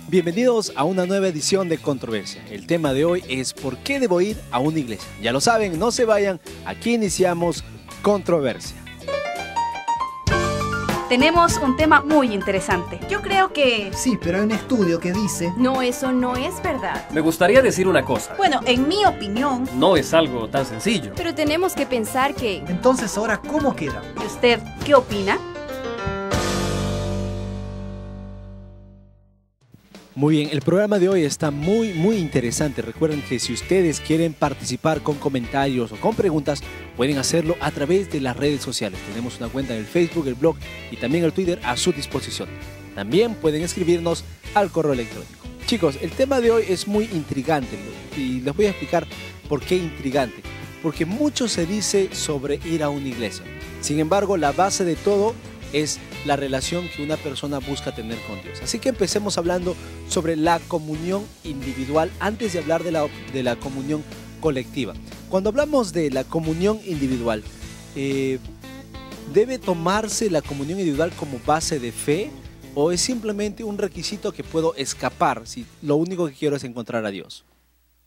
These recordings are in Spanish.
Bienvenidos a una nueva edición de Controversia. El tema de hoy es ¿por qué debo ir a una iglesia? Ya lo saben, no se vayan, aquí iniciamos Controversia. Tenemos un tema muy interesante. Yo creo que... Sí, pero hay un estudio que dice... No, eso no es verdad. Me gustaría decir una cosa. Bueno, en mi opinión... No es algo tan sencillo. Pero tenemos que pensar que... Entonces, ¿ahora cómo queda? ¿Y usted qué opina? Muy bien, el programa de hoy está muy interesante. Recuerden que si ustedes quieren participar con comentarios o con preguntas, pueden hacerlo a través de las redes sociales. Tenemos una cuenta en el Facebook, el blog y también el Twitter a su disposición. También pueden escribirnos al correo electrónico. Chicos, el tema de hoy es muy intrigante y les voy a explicar por qué intrigante. Porque mucho se dice sobre ir a una iglesia. Sin embargo, la base de todo es la relación que una persona busca tener con Dios. Así que empecemos hablando sobre la comunión individual antes de hablar de la comunión colectiva. Cuando hablamos de la comunión individual, ¿debe tomarse la comunión individual como base de fe o es simplemente un requisito que puedo escapar si lo único que quiero es encontrar a Dios?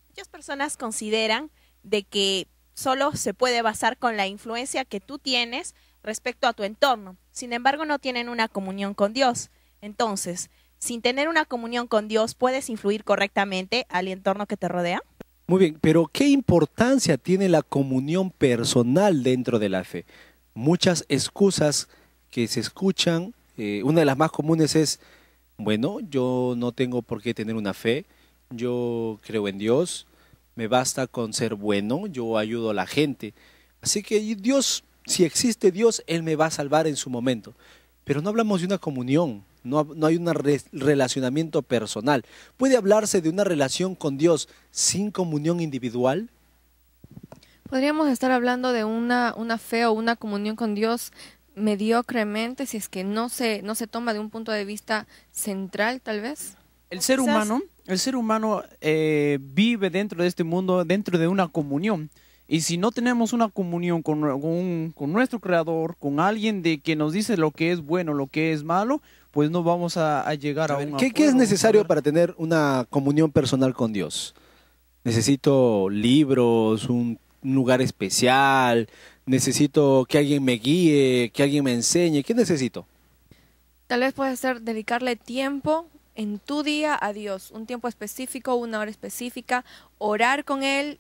Muchas personas consideran de que solo se puede basar con la influencia que tú tienes respecto a tu entorno. Sin embargo, no tienen una comunión con Dios. Entonces, sin tener una comunión con Dios, ¿puedes influir correctamente al entorno que te rodea? Muy bien, pero ¿qué importancia tiene la comunión personal dentro de la fe? Muchas excusas que se escuchan, una de las más comunes es, bueno, yo no tengo por qué tener una fe, yo creo en Dios, me basta con ser bueno, yo ayudo a la gente. Así que Dios... Si existe Dios, Él me va a salvar en su momento. Pero no hablamos de una comunión, no hay un relacionamiento personal. ¿Puede hablarse de una relación con Dios sin comunión individual? Podríamos estar hablando de una fe o una comunión con Dios mediocremente, si es que no se toma de un punto de vista central, tal vez. El ser humano vive dentro de este mundo, dentro de una comunión. Y si no tenemos una comunión con nuestro Creador, con alguien de que nos dice lo que es bueno, lo que es malo, pues no vamos a llegar a un acuerdo. ¿Qué es necesario para tener una comunión personal con Dios? ¿Necesito libros, un lugar especial? ¿Necesito que alguien me guíe, que alguien me enseñe? ¿Qué necesito? Tal vez puede ser dedicarle tiempo en tu día a Dios, un tiempo específico, una hora específica, orar con Él,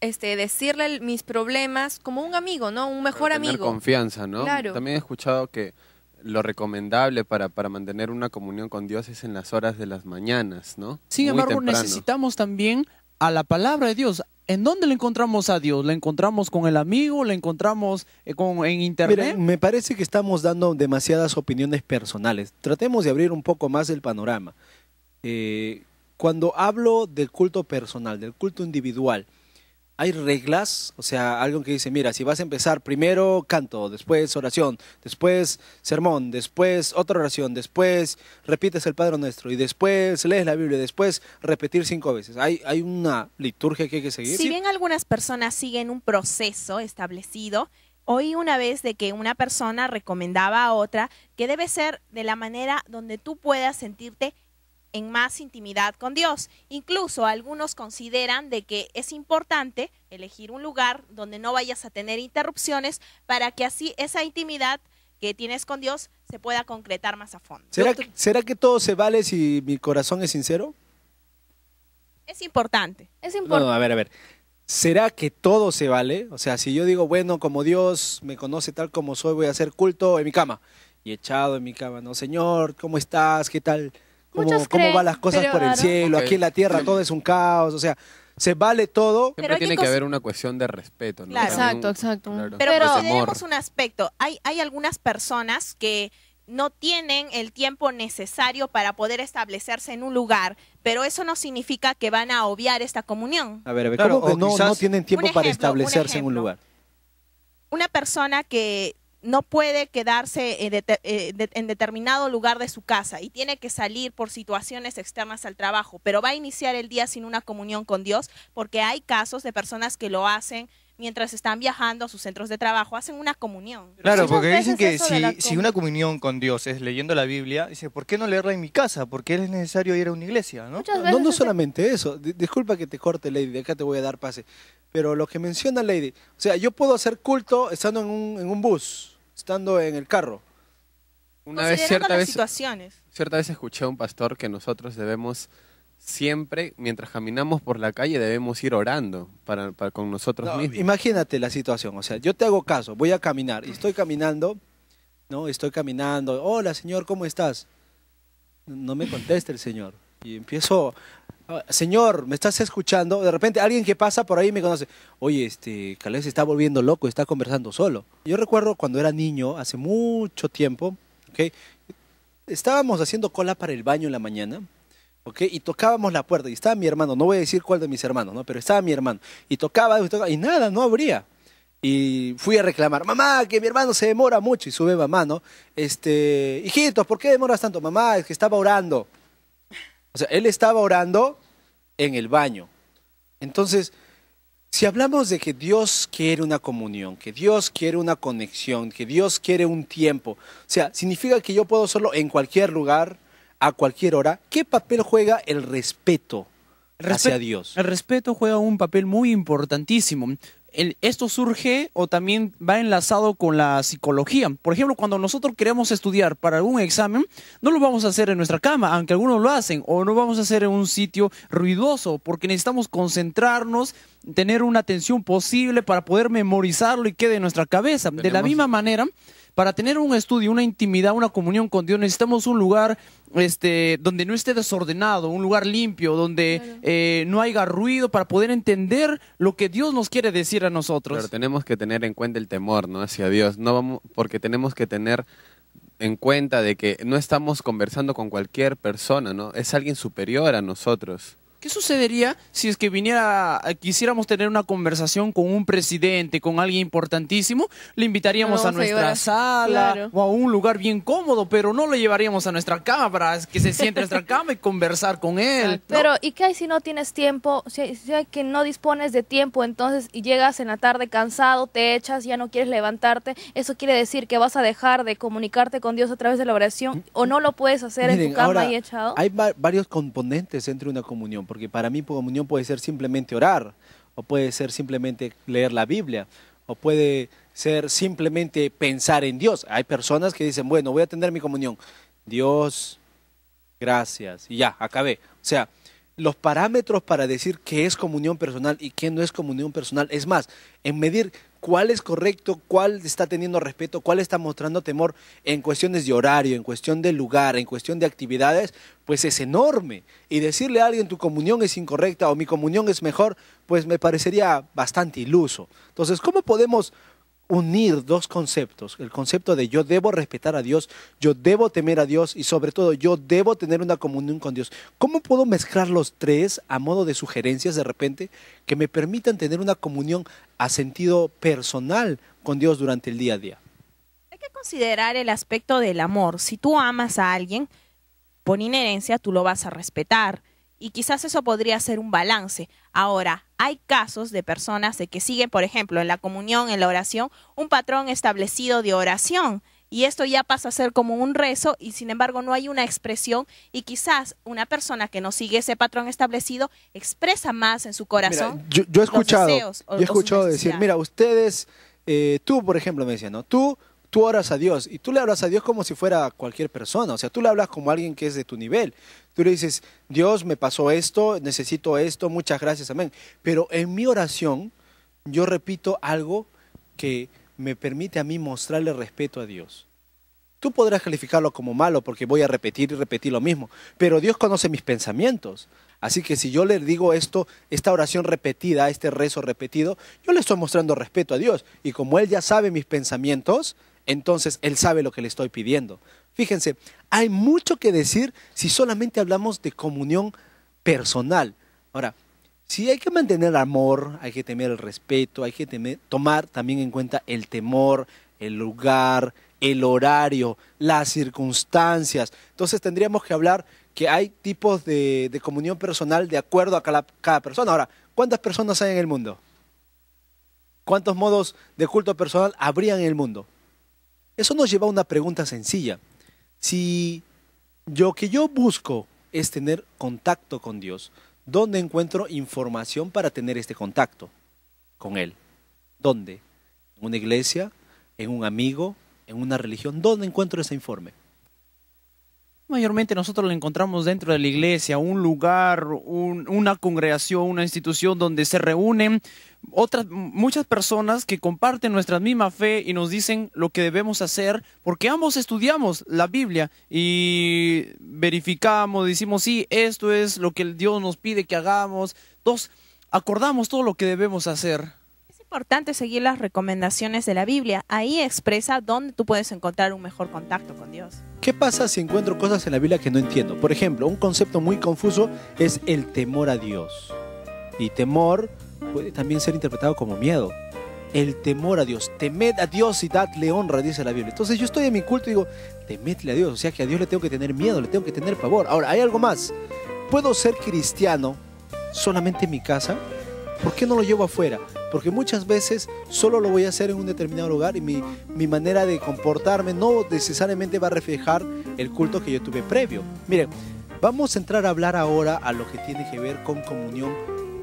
decirle mis problemas como un amigo, ¿no? Un mejor amigo. Tener confianza, ¿no? Claro. También he escuchado que lo recomendable para mantener una comunión con Dios es en las horas de las mañanas, ¿no? Sin Muy embargo, temprano. necesitamos también a la palabra de Dios. ¿En dónde le encontramos a Dios? ¿Le encontramos con el amigo? ¿Le encontramos en internet? Mira, me parece que estamos dando demasiadas opiniones personales. Tratemos de abrir un poco más el panorama. Cuando hablo del culto personal, del culto individual, ¿hay reglas? O sea, algo que dice, mira, si vas a empezar primero canto, después oración, después sermón, después otra oración, después repites el Padre Nuestro y después lees la Biblia, después repetir 5 veces. ¿Hay una liturgia que hay que seguir? Si bien algunas personas siguen un proceso establecido, oí una vez de que una persona recomendaba a otra que debe ser de la manera donde tú puedas sentirte en más intimidad con Dios. Incluso algunos consideran de que es importante elegir un lugar donde no vayas a tener interrupciones para que así esa intimidad que tienes con Dios se pueda concretar más a fondo. ¿Será que todo se vale si mi corazón es sincero? Es importante. No, a ver. ¿Será que todo se vale? O sea, si yo digo, bueno, como Dios me conoce tal como soy, voy a hacer culto en mi cama. Y echado en mi cama, no, Señor, ¿cómo estás? ¿Qué tal? ¿Cómo van las cosas por el cielo? Aquí en la tierra todo es un caos, o sea, se vale todo. Siempre tiene que haber una cuestión de respeto, ¿no? Claro. Exacto. Claro. Pero consideremos un aspecto. Hay algunas personas que no tienen el tiempo necesario para poder establecerse en un lugar, pero eso no significa que van a obviar esta comunión. A ver, Claro, ¿cómo que no quizás- tienen tiempo para ejemplo, establecerse en un lugar? Una persona que no puede quedarse en determinado lugar de su casa y tiene que salir por situaciones externas al trabajo, pero va a iniciar el día sin una comunión con Dios, porque hay casos de personas que lo hacen mientras están viajando a sus centros de trabajo, hacen una comunión. Claro, Muchas porque dicen veces que eso de la si una comunión con Dios es leyendo la Biblia, dice, ¿por qué no leerla en mi casa? Porque es necesario ir a una iglesia, ¿no? Muchas No, veces no solamente eso. Disculpa que te corte, Lady, de acá te voy a dar pase. Pero lo que menciona Lady, o sea, yo puedo hacer culto estando en un bus, estando en el carro. Una vez, Considerando las situaciones. cierta vez escuché a un pastor que nosotros debemos siempre, mientras caminamos por la calle, debemos ir orando con nosotros No, mismos. imagínate la situación, o sea, yo te hago caso, voy a caminar y estoy caminando, ¿no? Estoy caminando, hola señor, ¿cómo estás? No me contesta el señor y empiezo, señor, ¿me estás escuchando? De repente alguien que pasa por ahí me conoce, oye, Caleb se está volviendo loco, está conversando solo. Yo recuerdo cuando era niño, hace mucho tiempo, ¿ok? Estábamos haciendo cola para el baño en la mañana, ¿ok? Y tocábamos la puerta y estaba mi hermano, no voy a decir cuál de mis hermanos, ¿no? Pero estaba mi hermano y tocaba y nada, no abría. Y fui a reclamar, mamá, que mi hermano se demora mucho. Y sube mamá, ¿no? Hijitos, ¿por qué demoras tanto? Mamá, es que estaba orando. O sea, él estaba orando en el baño. Entonces, si hablamos de que Dios quiere una comunión, que Dios quiere una conexión, que Dios quiere un tiempo, o sea, significa que yo puedo hacerlo en cualquier lugar, a cualquier hora. ¿Qué papel juega el respeto hacia Dios? El respeto juega un papel muy importantísimo. Esto surge o también va enlazado con la psicología. Por ejemplo, cuando nosotros queremos estudiar para algún examen, no lo vamos a hacer en nuestra cama, aunque algunos lo hacen, o no vamos a hacer en un sitio ruidoso, porque necesitamos concentrarnos, tener una atención posible para poder memorizarlo y quede en nuestra cabeza. De la misma manera, para tener un estudio, una intimidad, una comunión con Dios, necesitamos un lugar donde no esté desordenado, un lugar limpio, donde no haya ruido, para poder entender lo que Dios nos quiere decir a nosotros. Pero tenemos que tener en cuenta el temor, ¿no? Hacia Dios. No vamos, porque tenemos que tener en cuenta de que no estamos conversando con cualquier persona, ¿no? Es alguien superior a nosotros. ¿Qué sucedería si es que quisiéramos tener una conversación con un presidente, con alguien importantísimo? Le invitaríamos a nuestra sala o a un lugar bien cómodo, pero no lo llevaríamos a nuestra cama para que se siente en nuestra cama y conversar con él, ¿no? Pero, ¿y qué hay si no tienes tiempo? Si hay que no dispones de tiempo, entonces, y llegas en la tarde cansado, te echas, ya no quieres levantarte, ¿eso quiere decir que vas a dejar de comunicarte con Dios a través de la oración? ¿O no lo puedes hacer en tu cama ahora, ahí echado? Hay varios componentes entre una comunión, porque para mí comunión puede ser simplemente orar, o puede ser simplemente leer la Biblia, o puede ser simplemente pensar en Dios. Hay personas que dicen, bueno, voy a tener mi comunión. Dios, gracias, y ya, acabé. O sea, los parámetros para decir qué es comunión personal y qué no es comunión personal, es más, en medir cuál es correcto, cuál está teniendo respeto, cuál está mostrando temor en cuestiones de horario, en cuestión de lugar, en cuestión de actividades, pues es enorme. Y decirle a alguien tu comunión es incorrecta o mi comunión es mejor, pues me parecería bastante iluso. Entonces, ¿cómo podemos unir dos conceptos? El concepto de yo debo respetar a Dios, yo debo temer a Dios y sobre todo yo debo tener una comunión con Dios. ¿Cómo puedo mezclar los tres a modo de sugerencias de repente que me permitan tener una comunión a sentido personal con Dios durante el día a día? Hay que considerar el aspecto del amor. Si tú amas a alguien, por inherencia tú lo vas a respetar. Y quizás eso podría ser un balance. Ahora, hay casos de personas de que siguen, por ejemplo, en la comunión, en la oración, un patrón establecido de oración. Y esto ya pasa a ser como un rezo y sin embargo no hay una expresión. Y quizás una persona que no sigue ese patrón establecido expresa más en su corazón. Mira, yo he escuchado, deseos yo he escuchado sus decir, necesidades. mira, ustedes, tú por ejemplo me decía, ¿no? Tú oras a Dios y tú le hablas a Dios como si fuera cualquier persona, o sea, tú le hablas como alguien que es de tu nivel. Tú le dices, Dios, me pasó esto, necesito esto, muchas gracias, amén. Pero en mi oración yo repito algo que me permite a mí mostrarle respeto a Dios. Tú podrás calificarlo como malo porque voy a repetir y repetir lo mismo, pero Dios conoce mis pensamientos. Así que si yo le digo esta oración repetida, este rezo repetido, yo le estoy mostrando respeto a Dios. Y como Él ya sabe mis pensamientos, entonces Él sabe lo que le estoy pidiendo. Fíjense, hay mucho que decir si solamente hablamos de comunión personal. Ahora, si hay que mantener el amor, hay que tener el respeto, hay que tomar también en cuenta el temor, el lugar, el horario, las circunstancias. Entonces tendríamos que hablar que hay tipos de comunión personal de acuerdo a cada persona. Ahora, ¿cuántas personas hay en el mundo? ¿Cuántos modos de culto personal habrían en el mundo? Eso nos lleva a una pregunta sencilla. Si lo que yo busco es tener contacto con Dios, ¿dónde encuentro información para tener este contacto con Él? ¿Dónde? ¿En una iglesia? ¿En un amigo? ¿En una religión? ¿Dónde encuentro ese informe? Mayormente nosotros lo encontramos dentro de la iglesia, un lugar, una congregación, una institución donde se reúnen muchas personas que comparten nuestra misma fe y nos dicen lo que debemos hacer, porque ambos estudiamos la Biblia y verificamos, decimos, sí, esto es lo que Dios nos pide que hagamos, entonces acordamos todo lo que debemos hacer. Es importante seguir las recomendaciones de la Biblia. Ahí expresa dónde tú puedes encontrar un mejor contacto con Dios. ¿Qué pasa si encuentro cosas en la Biblia que no entiendo? Por ejemplo, un concepto muy confuso es el temor a Dios. Y temor puede también ser interpretado como miedo. El temor a Dios. Temed a Dios y dadle honra, dice la Biblia. Entonces yo estoy en mi culto y digo, temedle a Dios. O sea que a Dios le tengo que tener miedo, le tengo que tener pavor. Ahora, hay algo más. ¿Puedo ser cristiano solamente en mi casa? ¿Por qué no lo llevo afuera? Porque muchas veces solo lo voy a hacer en un determinado lugar y mi manera de comportarme no necesariamente va a reflejar el culto que yo tuve previo. Miren, vamos a entrar a hablar ahora a lo que tiene que ver con comunión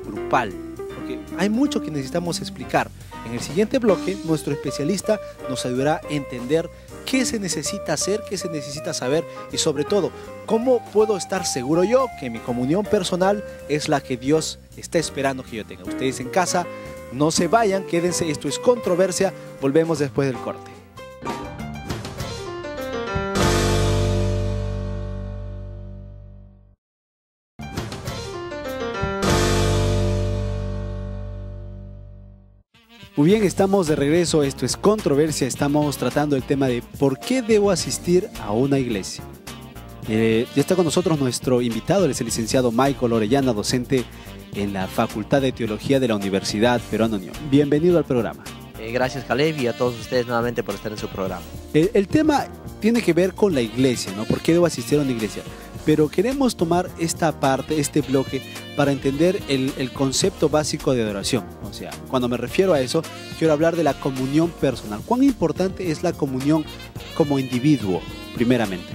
grupal, porque hay mucho que necesitamos explicar. En el siguiente bloque, nuestro especialista nos ayudará a entender qué se necesita hacer, qué se necesita saber y sobre todo, cómo puedo estar seguro yo que mi comunión personal es la que Dios está esperando que yo tenga. Ustedes en casa, no se vayan, quédense, esto es Controversia, volvemos después del corte. Muy bien, estamos de regreso, esto es Controversia, estamos tratando el tema de por qué debo asistir a una iglesia. Ya está con nosotros nuestro invitado, él es el licenciado Michael Orellana, docente en la Facultad de Teología de la Universidad Peruana Unión. Bienvenido al programa. Gracias, Caleb, y a todos ustedes nuevamente por estar en su programa. El tema tiene que ver con la iglesia, ¿no? ¿Por qué debo asistir a una iglesia? Pero queremos tomar esta parte, este bloque, para entender el concepto básico de adoración. O sea, cuando me refiero a eso, quiero hablar de la comunión personal. ¿Cuán importante es la comunión como individuo, primeramente?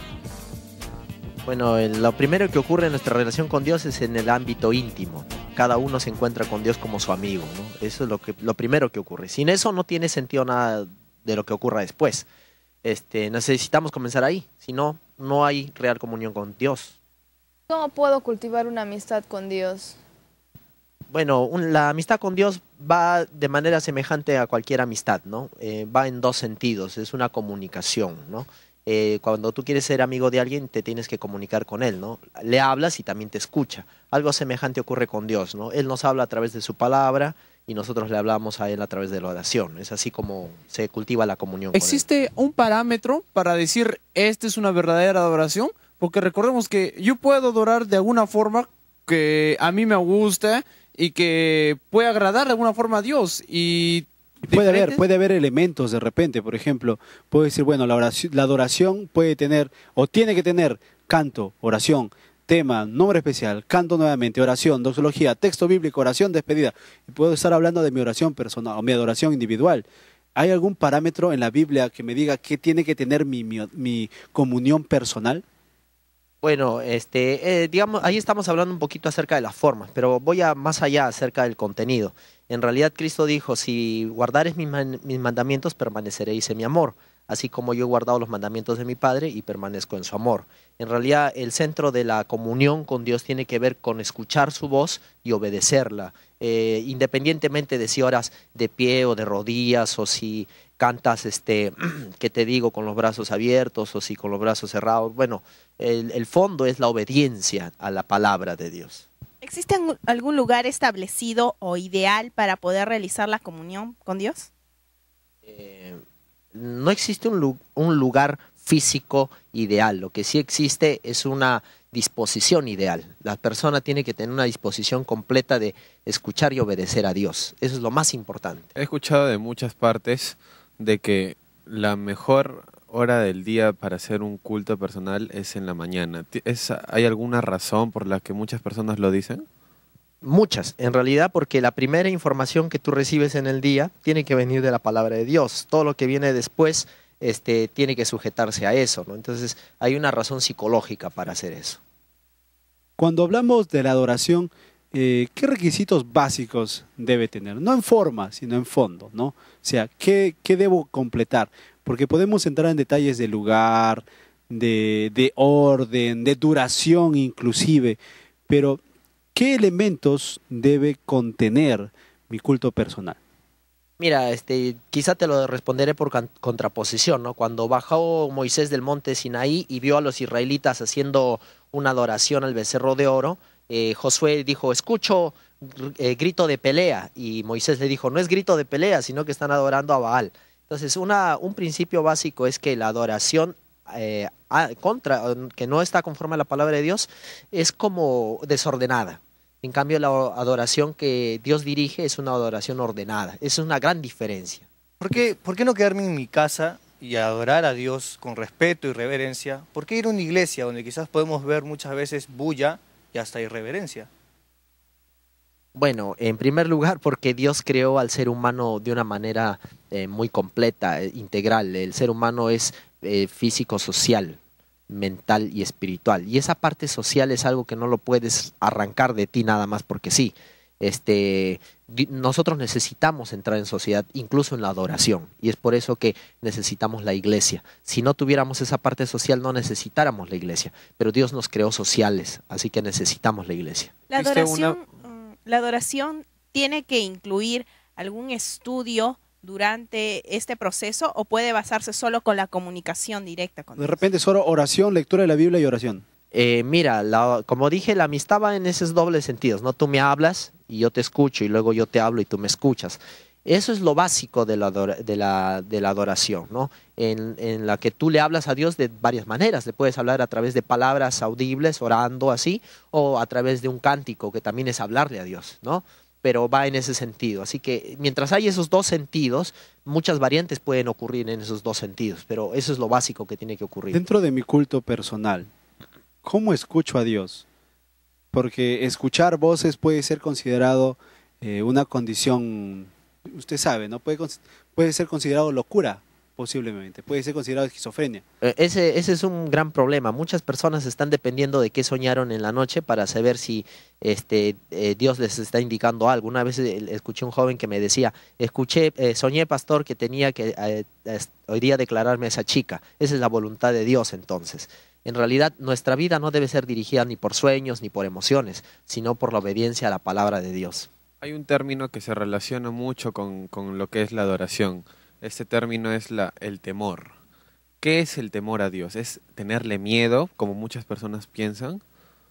Bueno, lo primero que ocurre en nuestra relación con Dios es en el ámbito íntimo. Cada uno se encuentra con Dios como su amigo, ¿no? Eso es lo primero que ocurre. Sin eso no tiene sentido nada de lo que ocurra después. Necesitamos comenzar ahí, si no, no hay real comunión con Dios. ¿Cómo puedo cultivar una amistad con Dios? Bueno, la amistad con Dios va de manera semejante a cualquier amistad, ¿no? Va en dos sentidos, es una comunicación, ¿no? Cuando tú quieres ser amigo de alguien, te tienes que comunicar con él, ¿no? Le hablas y también te escucha. Algo semejante ocurre con Dios, ¿no? Él nos habla a través de su palabra y nosotros le hablamos a él a través de la oración. Es así como se cultiva la comunión con él. ¿Existe un parámetro para decir esta es una verdadera adoración? Porque recordemos que yo puedo adorar de alguna forma que a mí me gusta y que puede agradar de alguna forma a Dios y puede haber elementos de repente. Por ejemplo, puedo decir, bueno, la adoración puede tener o tiene que tener canto, oración, tema, nombre especial, canto nuevamente, oración, doxología, texto bíblico, oración, despedida. Y puedo estar hablando de mi oración personal o mi adoración individual. ¿Hay algún parámetro en la Biblia que me diga qué tiene que tener mi comunión personal? Bueno, digamos, ahí estamos hablando un poquito acerca de las formas, pero voy más allá acerca del contenido. En realidad Cristo dijo, si guardares mis mandamientos, permaneceréis en mi amor, así como yo he guardado los mandamientos de mi Padre y permanezco en su amor. En realidad el centro de la comunión con Dios tiene que ver con escuchar su voz y obedecerla, independientemente de si oras de pie o de rodillas o si cantas, que te digo, con los brazos abiertos o si con los brazos cerrados. Bueno, el fondo es la obediencia a la palabra de Dios. ¿Existe algún lugar establecido o ideal para poder realizar la comunión con Dios? No existe un lugar físico ideal. Lo que sí existe es una disposición ideal. La persona tiene que tener una disposición completa de escuchar y obedecer a Dios. Eso es lo más importante. He escuchado de muchas partes de que la mejor hora del día para hacer un culto personal es en la mañana. ¿Hay alguna razón por la que muchas personas lo dicen? Muchas, en realidad, porque la primera información que tú recibes en el día tiene que venir de la palabra de Dios. Todo lo que viene después tiene que sujetarse a eso, ¿no? Entonces hay una razón psicológica para hacer eso. Cuando hablamos de la adoración, ¿qué requisitos básicos debe tener? No en forma, sino en fondo, ¿no? O sea, ¿qué debo completar? Porque podemos entrar en detalles de lugar, de orden, de duración inclusive, pero ¿qué elementos debe contener mi culto personal? Mira, quizá te lo responderé por contraposición, ¿no? Cuando bajó Moisés del monte Sinaí y vio a los israelitas haciendo una adoración al becerro de oro, Josué dijo, escucho grito de pelea, y Moisés le dijo, no es grito de pelea, sino que están adorando a Baal. Entonces, un principio básico es que la adoración que no está conforme a la palabra de Dios es como desordenada. En cambio, la adoración que Dios dirige es una adoración ordenada. Es una gran diferencia. ¿Por qué no quedarme en mi casa y adorar a Dios con respeto y reverencia? ¿Por qué ir a una iglesia donde quizás podemos ver muchas veces bulla y hasta irreverencia? Bueno, en primer lugar, porque Dios creó al ser humano de una manera muy completa, integral. El ser humano es físico-social, mental y espiritual. Y esa parte social es algo que no lo puedes arrancar de ti nada más porque sí. Nosotros necesitamos entrar en sociedad, incluso en la adoración, y es por eso que necesitamos la iglesia. Si no tuviéramos esa parte social, no necesitáramos la iglesia, pero Dios nos creó sociales, así que necesitamos la iglesia. La adoración tiene que incluir algún estudio durante este proceso o puede basarse solo con la comunicación directa con Dios. De repente solo oración, lectura de la Biblia y oración. Mira, como dije, la amistad va en esos dobles sentidos, ¿no? Tú me hablas y yo te escucho, y luego yo te hablo y tú me escuchas. Eso es lo básico de la adoración, ¿no? En la que tú le hablas a Dios de varias maneras. Le puedes hablar a través de palabras audibles, orando así, o a través de un cántico, que también es hablarle a Dios, ¿no? Pero va en ese sentido. Así que mientras hay esos dos sentidos, muchas variantes pueden ocurrir en esos dos sentidos, pero eso es lo básico que tiene que ocurrir. Dentro de mi culto personal, ¿cómo escucho a Dios? Porque escuchar voces puede ser considerado una condición, usted sabe, ¿no? Puede ser considerado locura, posiblemente. Puede ser considerado esquizofrenia. Ese es un gran problema. Muchas personas están dependiendo de qué soñaron en la noche para saber si Dios les está indicando algo. Una vez escuché a un joven que me decía, soñé, pastor, que tenía que hoy día declararme a esa chica. Esa es la voluntad de Dios, entonces. En realidad, nuestra vida no debe ser dirigida ni por sueños ni por emociones, sino por la obediencia a la palabra de Dios. Hay un término que se relaciona mucho con lo que es la adoración. Este término es el temor. ¿Qué es el temor a Dios? ¿Es tenerle miedo, como muchas personas piensan?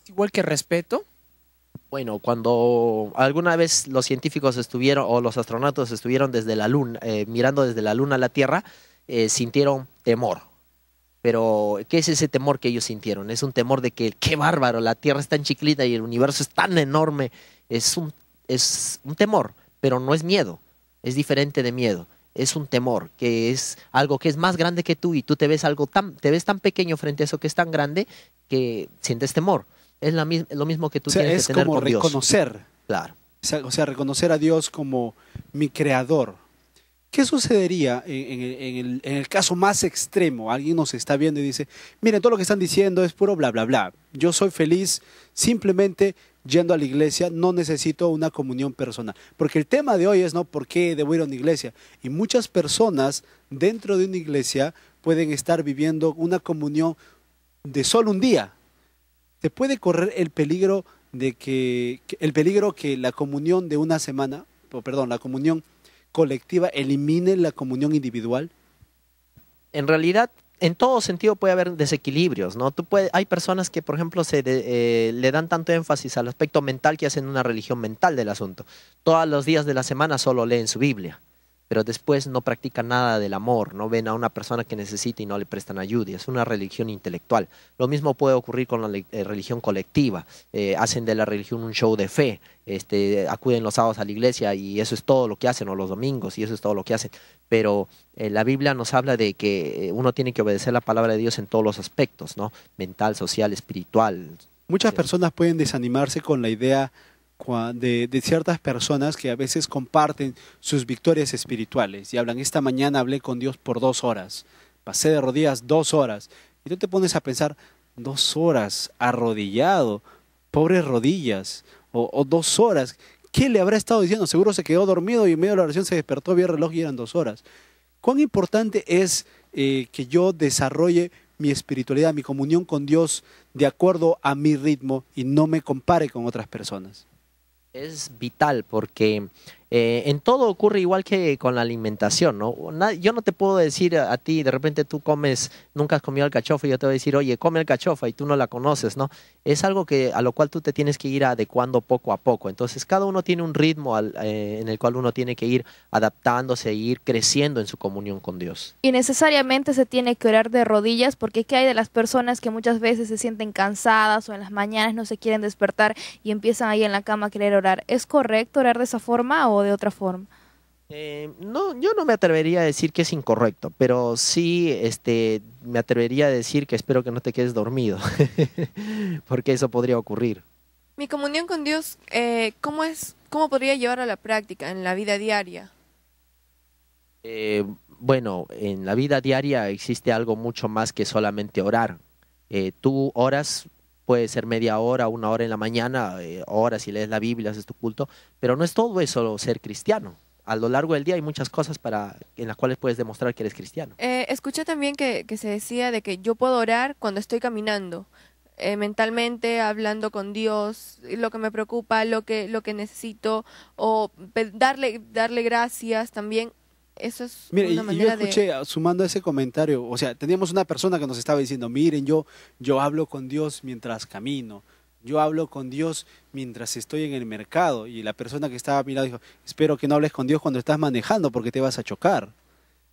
¿Es igual que respeto? Bueno, cuando alguna vez los científicos estuvieron, o los astronautas estuvieron desde la luna, mirando desde la luna a la Tierra, sintieron temor. Pero, ¿qué es ese temor que ellos sintieron? Es un temor de que, qué bárbaro, la Tierra es tan chiquita y el universo es tan enorme. Es un temor, pero no es miedo. Es diferente de miedo. Es un temor, que es algo que es más grande que tú y tú te ves tan pequeño frente a eso que es tan grande que sientes temor. Es lo mismo que tú tienes que tener con Dios. Es como reconocer. Claro. O sea, reconocer a Dios como mi creador. ¿Qué sucedería en el caso más extremo? Alguien nos está viendo y dice, miren, todo lo que están diciendo es puro bla, bla, bla. Yo soy feliz simplemente yendo a la iglesia, no necesito una comunión personal. Porque el tema de hoy es, ¿no? ¿Por qué debo ir a una iglesia? Y muchas personas dentro de una iglesia pueden estar viviendo una comunión de solo un día. Te puede correr el peligro que la comunión de una semana, la comunión colectiva elimine la comunión individual. En realidad, en todo sentido puede haber desequilibrios, ¿no? Hay personas que, por ejemplo, le dan tanto énfasis al aspecto mental que hacen una religión mental del asunto. Todos los días de la semana solo leen su Biblia, pero después no practican nada del amor, no ven a una persona que necesita y no le prestan ayuda. Es una religión intelectual. Lo mismo puede ocurrir con la religión colectiva. Hacen de la religión un show de fe, acuden los sábados a la iglesia y eso es todo lo que hacen, o los domingos, y eso es todo lo que hacen. Pero la Biblia nos habla de que uno tiene que obedecer la palabra de Dios en todos los aspectos, ¿no? Mental, social, espiritual. Muchas personas pueden desanimarse con la idea de ciertas personas que a veces comparten sus victorias espirituales y hablan, esta mañana hablé con Dios por 2 horas, pasé de rodillas 2 horas, y tú te pones a pensar, 2 horas arrodillado, pobres rodillas, o 2 horas, ¿qué le habrá estado diciendo? Seguro se quedó dormido y en medio de la oración se despertó, vio el reloj y eran 2 horas. ¿Cuán importante es que yo desarrolle mi espiritualidad, mi comunión con Dios de acuerdo a mi ritmo y no me compare con otras personas? Es vital porque en todo ocurre igual que con la alimentación, ¿no? Yo no te puedo decir a ti, de repente tú comes, nunca has comido alcachofa y yo te voy a decir, oye, come alcachofa y tú no la conoces, ¿no? Es algo a lo cual tú te tienes que ir adecuando poco a poco. Entonces cada uno tiene un ritmo en el cual uno tiene que ir adaptándose e ir creciendo en su comunión con Dios. Y necesariamente se tiene que orar de rodillas, porque ¿qué hay de las personas que muchas veces se sienten cansadas o en las mañanas no se quieren despertar y empiezan ahí en la cama a querer orar? ¿Es correcto orar de esa forma o de otra forma? No, yo no me atrevería a decir que es incorrecto, pero sí me atrevería a decir que espero que no te quedes dormido, porque eso podría ocurrir. Mi comunión con Dios, ¿cómo podría llevar a la práctica en la vida diaria? Bueno, en la vida diaria existe algo mucho más que solamente orar. Tú oras, puede ser media hora, 1 hora en la mañana, oras y lees la Biblia, haces tu culto, pero no es todo eso ser cristiano. A lo largo del día hay muchas cosas en las cuales puedes demostrar que eres cristiano. Escuché también que se decía de que yo puedo orar cuando estoy caminando, mentalmente, hablando con Dios, lo que me preocupa, lo que necesito, o darle gracias también. Eso es Mire, una y manera yo escuché, sumando a ese comentario, o sea, teníamos una persona que nos estaba diciendo, miren, yo hablo con Dios mientras camino, yo hablo con Dios mientras estoy en el mercado, y la persona que estaba mirando dijo, espero que no hables con Dios cuando estás manejando porque te vas a chocar.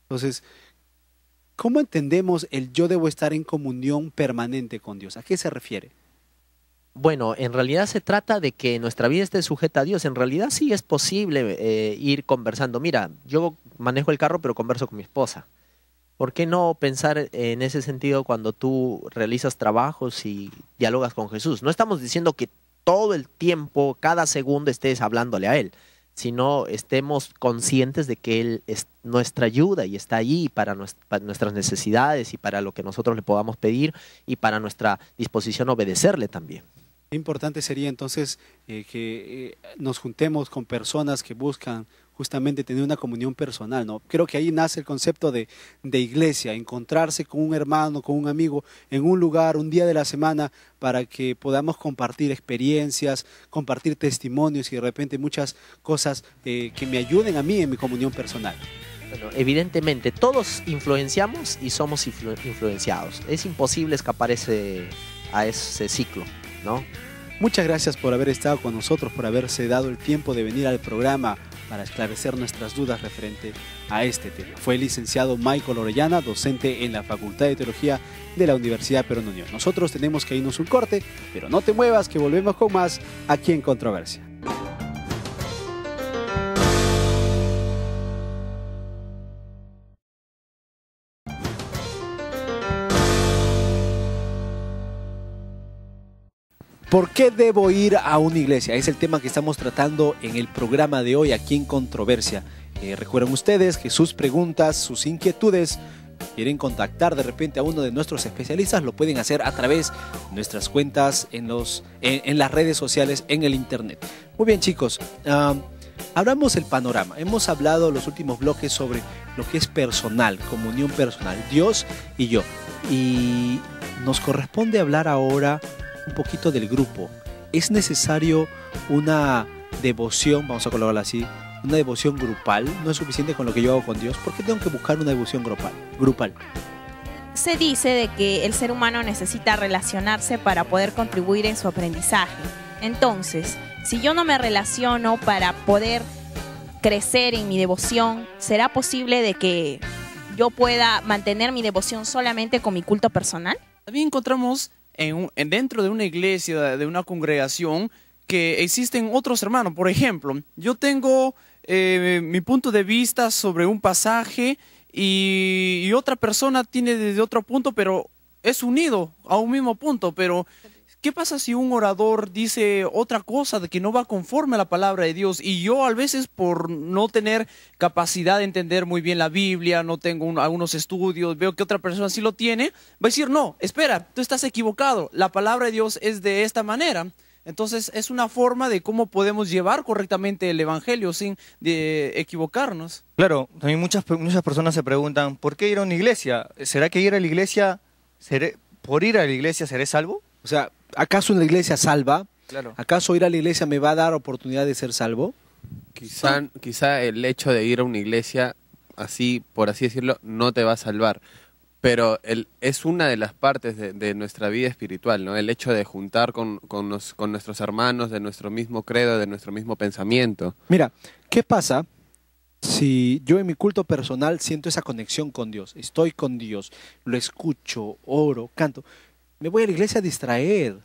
Entonces, ¿cómo entendemos el yo debo estar en comunión permanente con Dios? ¿A qué se refiere? Bueno, en realidad se trata de que nuestra vida esté sujeta a Dios. En realidad sí es posible ir conversando. Mira, yo manejo el carro pero converso con mi esposa. ¿Por qué no pensar en ese sentido cuando tú realizas trabajos y dialogas con Jesús? No estamos diciendo que todo el tiempo, cada segundo estés hablándole a Él, sino estemos conscientes de que Él es nuestra ayuda y está allí para nuestras necesidades y para lo que nosotros le podamos pedir y para nuestra disposición a obedecerle también. Qué importante sería entonces que nos juntemos con personas que buscan justamente tener una comunión personal, ¿no? Creo que ahí nace el concepto de iglesia, encontrarse con un hermano, con un amigo, en un lugar, un día de la semana, para que podamos compartir experiencias, compartir testimonios y de repente muchas cosas que me ayuden a mí en mi comunión personal. Bueno, evidentemente todos influenciamos y somos influenciados. Es imposible escapar a ese ciclo, ¿no? Muchas gracias por haber estado con nosotros, por haberse dado el tiempo de venir al programa para esclarecer nuestras dudas referente a este tema. Fue el licenciado Michael Orellana, docente en la Facultad de Teología de la Universidad Perú Unión. Nosotros tenemos que irnos un corte, pero no te muevas que volvemos con más aquí en Controversia. ¿Por qué debo ir a una iglesia? Es el tema que estamos tratando en el programa de hoy aquí en Controversia. Recuerden ustedes que sus preguntas, sus inquietudes, quieren contactar de repente a uno de nuestros especialistas, lo pueden hacer a través de nuestras cuentas en las redes sociales, en el internet. Muy bien, chicos, hablamos del panorama. Hemos hablado en los últimos bloques sobre lo que es personal, comunión personal, Dios y yo. Y nos corresponde hablar ahora un poquito del grupo. ¿Es necesario una devoción, vamos a colocarla así, una devoción grupal? ¿No es suficiente con lo que yo hago con Dios? ¿Por qué tengo que buscar una devoción grupal? Se dice de que el ser humano necesita relacionarse para poder contribuir en su aprendizaje. Entonces, si yo no me relaciono para poder crecer en mi devoción, ¿será posible de que yo pueda mantener mi devoción solamente con mi culto personal? También encontramos dentro de una iglesia, de una congregación, que existen otros hermanos. Por ejemplo, yo tengo mi punto de vista sobre un pasaje y otra persona tiene desde otro punto, pero es unido a un mismo punto. Pero ¿Qué pasa si un orador dice otra cosa, de que no va conforme a la palabra de Dios? Y yo a veces por no tener capacidad de entender muy bien la Biblia, no tengo algunos estudios, veo que otra persona sí lo tiene, va a decir, no, espera, tú estás equivocado, la palabra de Dios es de esta manera. Entonces es una forma de cómo podemos llevar correctamente el Evangelio sin equivocarnos. Claro, también muchas personas se preguntan, ¿por qué ir a una iglesia? ¿Será que ir a la iglesia, por ir a la iglesia seré salvo? O sea, ¿acaso una iglesia salva? Claro. ¿Acaso ir a la iglesia me va a dar oportunidad de ser salvo? Quizá el hecho de ir a una iglesia, así por así decirlo, no te va a salvar. Pero es una de las partes de nuestra vida espiritual, ¿no? El hecho de juntar con nuestros hermanos, de nuestro mismo credo, de nuestro mismo pensamiento. Mira, ¿qué pasa si yo en mi culto personal siento esa conexión con Dios? Estoy con Dios, lo escucho, oro, canto. Me voy a la iglesia a distraer,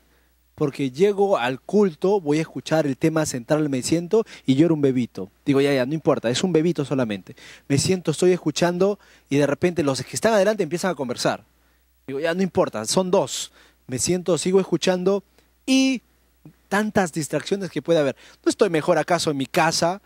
porque llego al culto, voy a escuchar el tema central, me siento y yo era un bebito. Digo, ya, no importa, es un bebito solamente. Me siento, estoy escuchando y de repente los que están adelante empiezan a conversar. Digo, ya, no importa, son dos. Me siento, sigo escuchando y tantas distracciones que puede haber. ¿No estoy mejor acaso en mi casa?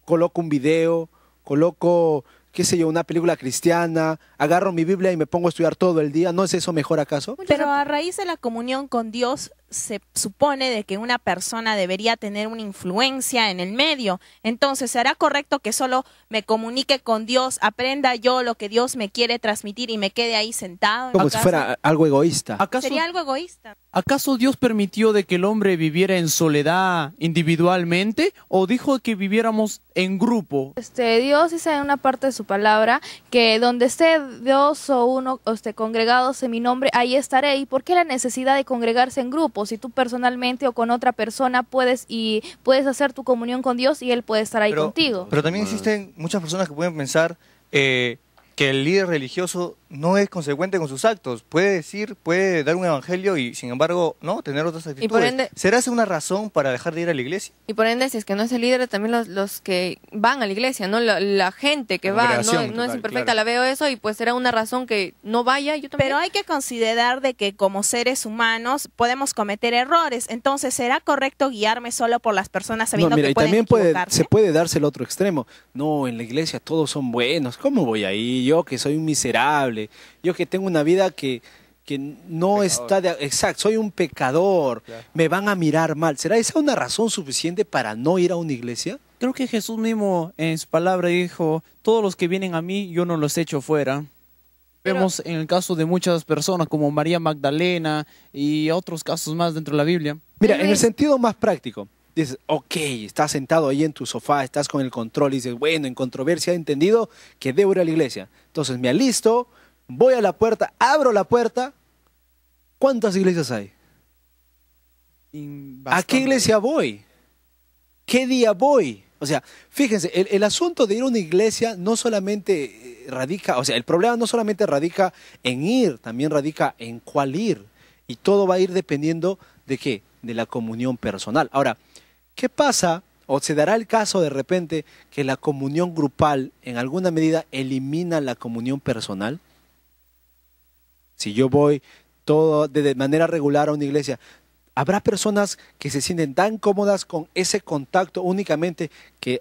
Coloco un video, coloco, qué sé yo, una película cristiana, agarro mi Biblia y me pongo a estudiar todo el día. ¿No es eso mejor acaso? Pero a raíz de la comunión con Dios se supone de que una persona debería tener una influencia en el medio. Entonces, ¿será correcto que solo me comunique con Dios, aprenda yo lo que Dios me quiere transmitir y me quede ahí sentado? Como si fuera algo egoísta. Sería algo egoísta. ¿Acaso Dios permitió de que el hombre viviera en soledad individualmente o dijo que viviéramos en grupo? Dios dice en una parte de su palabra que donde esté Dios o uno congregados en mi nombre, ahí estaré. ¿Y por qué la necesidad de congregarse en grupo? Si tú personalmente o con otra persona puedes hacer tu comunión con Dios y Él puede estar ahí contigo. Pero también existen muchas personas que pueden pensar que el líder religioso no es consecuente con sus actos. Puede dar un evangelio y sin embargo no tener otras actitudes. Y por ende, ¿será esa una razón para dejar de ir a la iglesia? Y por ende, si es que no es el líder, también los que van a la iglesia, ¿no? La gente que va, no es imperfecta, claro. La veo eso y pues será una razón que no vaya. Yo también. Pero hay que considerar de que como seres humanos podemos cometer errores. Entonces, ¿será correcto guiarme solo por las personas sabiendo que pueden equivocarse? Se puede darse el otro extremo. No, en la iglesia todos son buenos. ¿Cómo voy ahí? Yo que soy un miserable, yo que tengo una vida que no está exacto, soy un pecador, claro. Me van a mirar mal. ¿Será esa una razón suficiente para no ir a una iglesia? Creo que Jesús mismo en su palabra dijo, todos los que vienen a mí, yo no los echo fuera. Vemos en el caso de muchas personas como María Magdalena y otros casos más dentro de la Biblia. Mira, en el sentido más práctico, dices, ok, estás sentado ahí en tu sofá, estás con el control y dices, bueno, en controversia he entendido que debo ir a la iglesia. Entonces me alisto, voy a la puerta, abro la puerta. ¿Cuántas iglesias hay? ¿A qué iglesia voy? ¿Qué día voy? O sea, fíjense, el asunto de ir a una iglesia no solamente radica, o sea, el problema no solamente radica en ir, también radica en cuál ir. Y todo va a ir dependiendo de qué, de la comunión personal. Ahora, ¿qué pasa? ¿O se dará el caso de repente que la comunión grupal en alguna medida elimina la comunión personal? Si yo voy de manera regular a una iglesia, habrá personas que se sienten tan cómodas con ese contacto únicamente que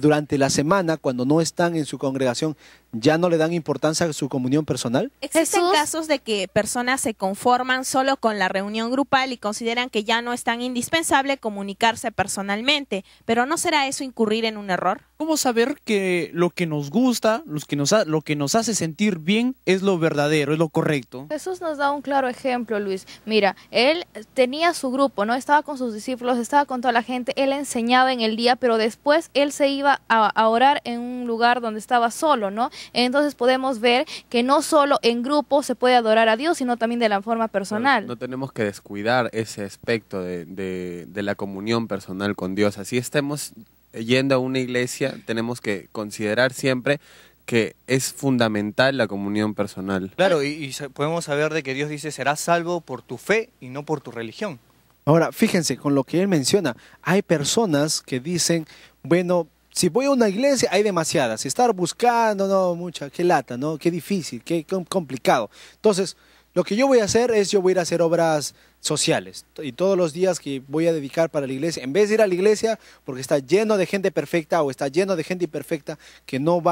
durante la semana, cuando no están en su congregación, ya no le dan importancia a su comunión personal. Existen casos de que personas se conforman solo con la reunión grupal y consideran que ya no es tan indispensable comunicarse personalmente, pero ¿no será eso incurrir en un error? ¿Cómo saber que lo que nos gusta, lo que nos hace sentir bien es lo verdadero, es lo correcto? Jesús nos da un claro ejemplo, Luis. Mira, Él tenía su grupo, ¿no? Estaba con sus discípulos, estaba con toda la gente, Él enseñaba en el día, pero después Él se iba a orar en un lugar donde estaba solo, ¿no? Entonces podemos ver que no solo en grupo se puede adorar a Dios, sino también de la forma personal. No tenemos que descuidar ese aspecto de la comunión personal con Dios. Así estemos yendo a una iglesia, tenemos que considerar siempre que es fundamental la comunión personal. Claro, y podemos saber de que Dios dice, serás salvo por tu fe y no por tu religión. Ahora, fíjense, con lo que él menciona, hay personas que dicen, bueno, si voy a una iglesia hay demasiadas, estar buscando, no, mucha, qué lata, ¿no? Qué difícil, qué complicado. Entonces, lo que yo voy a hacer es, yo voy a ir a hacer obras sociales. Y todos los días que voy a dedicar para la iglesia, en vez de ir a la iglesia porque está lleno de gente perfecta o está lleno de gente imperfecta que no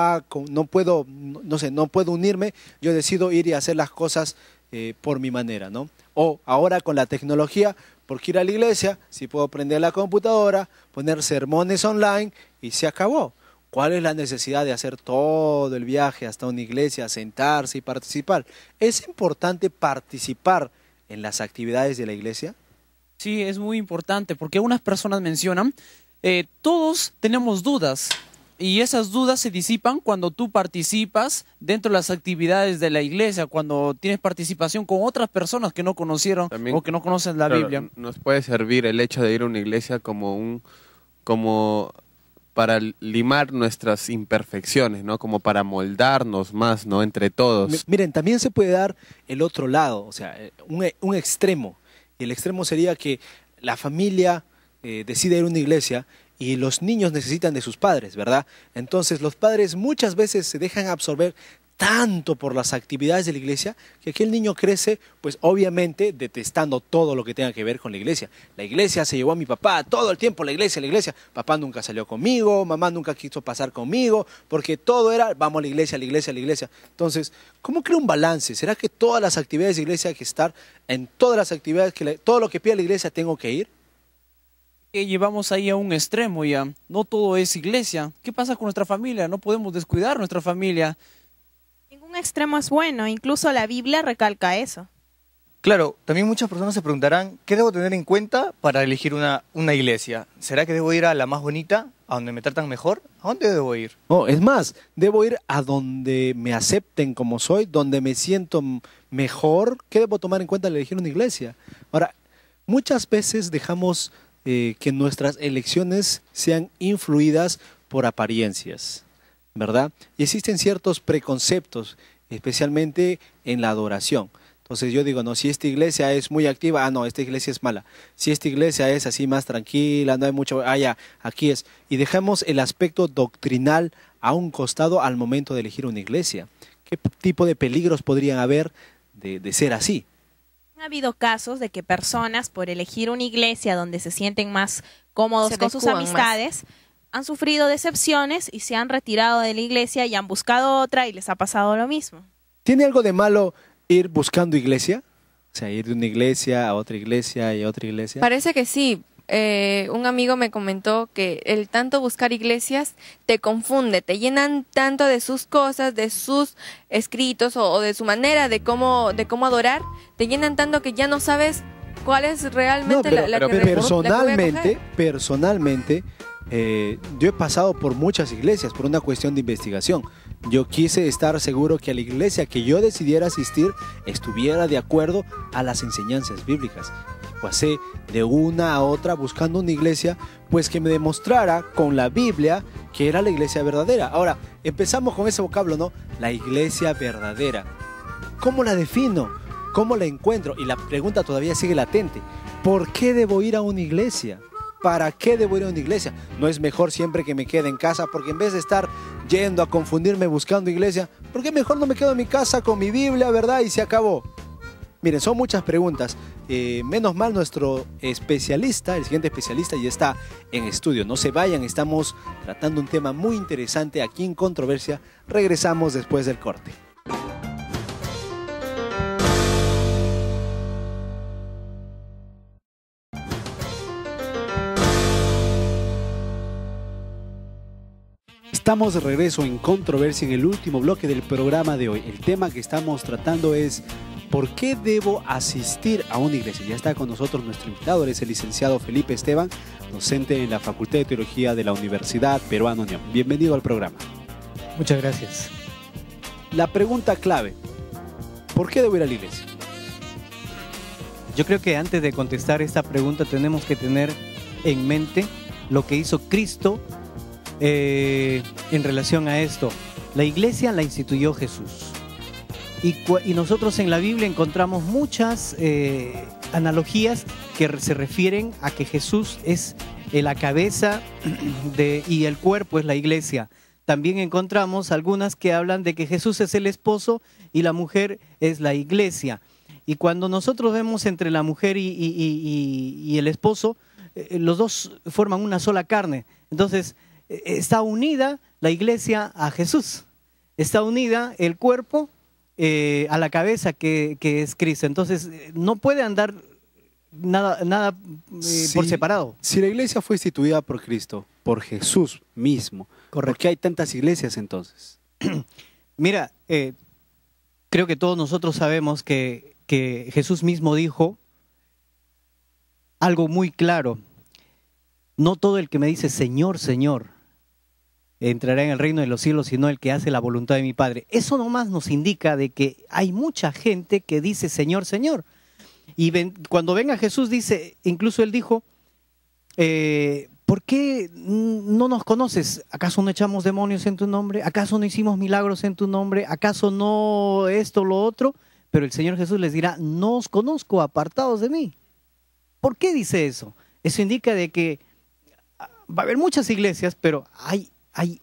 puedo unirme, yo decido ir y hacer las cosas por mi manera, ¿no? O ahora con la tecnología, porque ir a la iglesia, si puedo prender la computadora, poner sermones online y se acabó. ¿Cuál es la necesidad de hacer todo el viaje hasta una iglesia, sentarse y participar? ¿Es importante participar en las actividades de la iglesia? Sí, es muy importante porque unas personas mencionan, todos tenemos dudas y esas dudas se disipan cuando tú participas dentro de las actividades de la iglesia, cuando tienes participación con otras personas que no conocieron También, o que no conocen la Biblia. Nos puede servir el hecho de ir a una iglesia como para limar nuestras imperfecciones, ¿no? Como para moldarnos más, ¿no? Entre todos. Miren, también se puede dar el otro lado, o sea, un extremo. Y el extremo sería que la familia decide ir a una iglesia y los niños necesitan de sus padres, ¿verdad? Entonces los padres muchas veces se dejan absorber tanto por las actividades de la iglesia que aquel niño crece, pues obviamente detestando todo lo que tenga que ver con la iglesia. La iglesia se llevó a mi papá todo el tiempo, la iglesia. Papá nunca salió conmigo, mamá nunca quiso pasar conmigo, porque todo era, vamos a la iglesia. Entonces, ¿cómo crea un balance? ¿Será que todas las actividades de iglesia hay que estar en todas las actividades, todo lo que pide la iglesia tengo que ir? Que llevamos ahí a un extremo ya, no todo es iglesia. ¿Qué pasa con nuestra familia? No podemos descuidar nuestra familia. Ningún extremo es bueno, incluso la Biblia recalca eso. Claro, también muchas personas se preguntarán, ¿qué debo tener en cuenta para elegir una iglesia? ¿Será que debo ir a la más bonita, a donde me tratan mejor? ¿A dónde debo ir? No, es más, debo ir a donde me acepten como soy, donde me siento mejor. ¿Qué debo tomar en cuenta al elegir una iglesia? Ahora, muchas veces dejamos que nuestras elecciones sean influidas por apariencias, ¿verdad? Y existen ciertos preconceptos, especialmente en la adoración. Entonces yo digo, no, si esta iglesia es muy activa, no, esta iglesia es mala. Si esta iglesia es así más tranquila, no hay mucho, ya, aquí es. Y dejamos el aspecto doctrinal a un costado al momento de elegir una iglesia. ¿Qué tipo de peligros podrían haber de ser así? Ha habido casos de que personas, por elegir una iglesia donde se sienten más cómodos con sus amistades, han sufrido decepciones y se han retirado de la iglesia y han buscado otra y les ha pasado lo mismo. ¿Tiene algo de malo ir buscando iglesia? O sea, ir de una iglesia a otra iglesia y a otra iglesia. Parece que sí. Un amigo me comentó que el tanto buscar iglesias te confunde, te llenan tanto de sus cosas, de sus escritos o de su manera de cómo adorar, te llenan tanto que ya no sabes cuál es realmente la que personalmente, yo he pasado por muchas iglesias por una cuestión de investigación. Yo quise estar seguro que a la iglesia que yo decidiera asistir estuviera de acuerdo a las enseñanzas bíblicas. Pasé de una a otra buscando una iglesia pues que me demostrara con la Biblia que era la iglesia verdadera. Ahora, empezamos con ese vocablo, ¿no? La iglesia verdadera. ¿Cómo la defino? ¿Cómo la encuentro? Y la pregunta todavía sigue latente. ¿Por qué debo ir a una iglesia? ¿Para qué debo ir a una iglesia? ¿No es mejor siempre que me quede en casa? Porque en vez de estar yendo a confundirme buscando iglesia, ¿por qué mejor no me quedo en mi casa con mi Biblia, verdad? Y se acabó. Miren, son muchas preguntas. Menos mal nuestro especialista, el siguiente especialista ya está en estudio. No se vayan, estamos tratando un tema muy interesante aquí en Controversia. Regresamos después del corte. Estamos de regreso en Controversia en el último bloque del programa de hoy. El tema que estamos tratando es ¿por qué debo asistir a una iglesia? Ya está con nosotros nuestro invitado, él es el licenciado Felipe Esteban, docente en la Facultad de Teología de la Universidad Peruana Unión. Bienvenido al programa. Muchas gracias. La pregunta clave, ¿por qué debo ir a la iglesia? Yo creo que antes de contestar esta pregunta tenemos que tener en mente lo que hizo Cristo en relación a esto. La iglesia la instituyó Jesús. Y nosotros en la Biblia encontramos muchas analogías que se refieren a que Jesús es la cabeza y el cuerpo es la iglesia. También encontramos algunas que hablan de que Jesús es el esposo y la mujer es la iglesia. Y cuando nosotros vemos entre la mujer y el esposo, los dos forman una sola carne. Entonces, está unida la iglesia a Jesús. Está unida el cuerpo a la cabeza que es Cristo. Entonces, no puede andar nada por separado. Si la iglesia fue instituida por Cristo, por Jesús mismo, ¿por qué hay tantas iglesias entonces? Mira, creo que todos nosotros sabemos que Jesús mismo dijo algo muy claro. No todo el que me dice Señor, Señor, entrará en el reino de los cielos, sino el que hace la voluntad de mi Padre. Eso nomás nos indica de que hay mucha gente que dice Señor, Señor. Y cuando venga Jesús dice, incluso él dijo, ¿por qué no nos conoces? ¿Acaso no echamos demonios en tu nombre? ¿Acaso no hicimos milagros en tu nombre? ¿Acaso no esto, lo otro? Pero el Señor Jesús les dirá, no os conozco, apartados de mí. ¿Por qué dice eso? Eso indica de que va a haber muchas iglesias, pero hay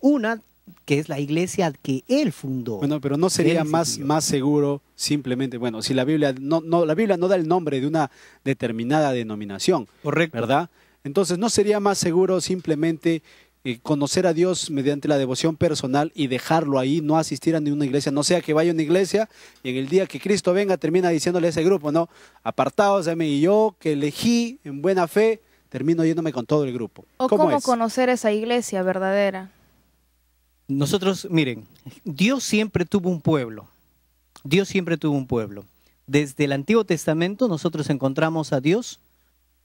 una que es la iglesia que él fundó. Bueno, pero no sería más seguro simplemente, bueno, si la Biblia la Biblia no da el nombre de una determinada denominación, correcto, ¿verdad? Entonces, ¿no sería más seguro simplemente conocer a Dios mediante la devoción personal y dejarlo ahí, no asistir a ninguna iglesia? No sea que vaya a una iglesia y en el día que Cristo venga termina diciéndole a ese grupo, no, apartaos de mí, y yo que elegí en buena fe, termino yéndome con todo el grupo. ¿O cómo conocer esa iglesia verdadera? Nosotros, miren, Dios siempre tuvo un pueblo. Dios siempre tuvo un pueblo. Desde el Antiguo Testamento nosotros encontramos a Dios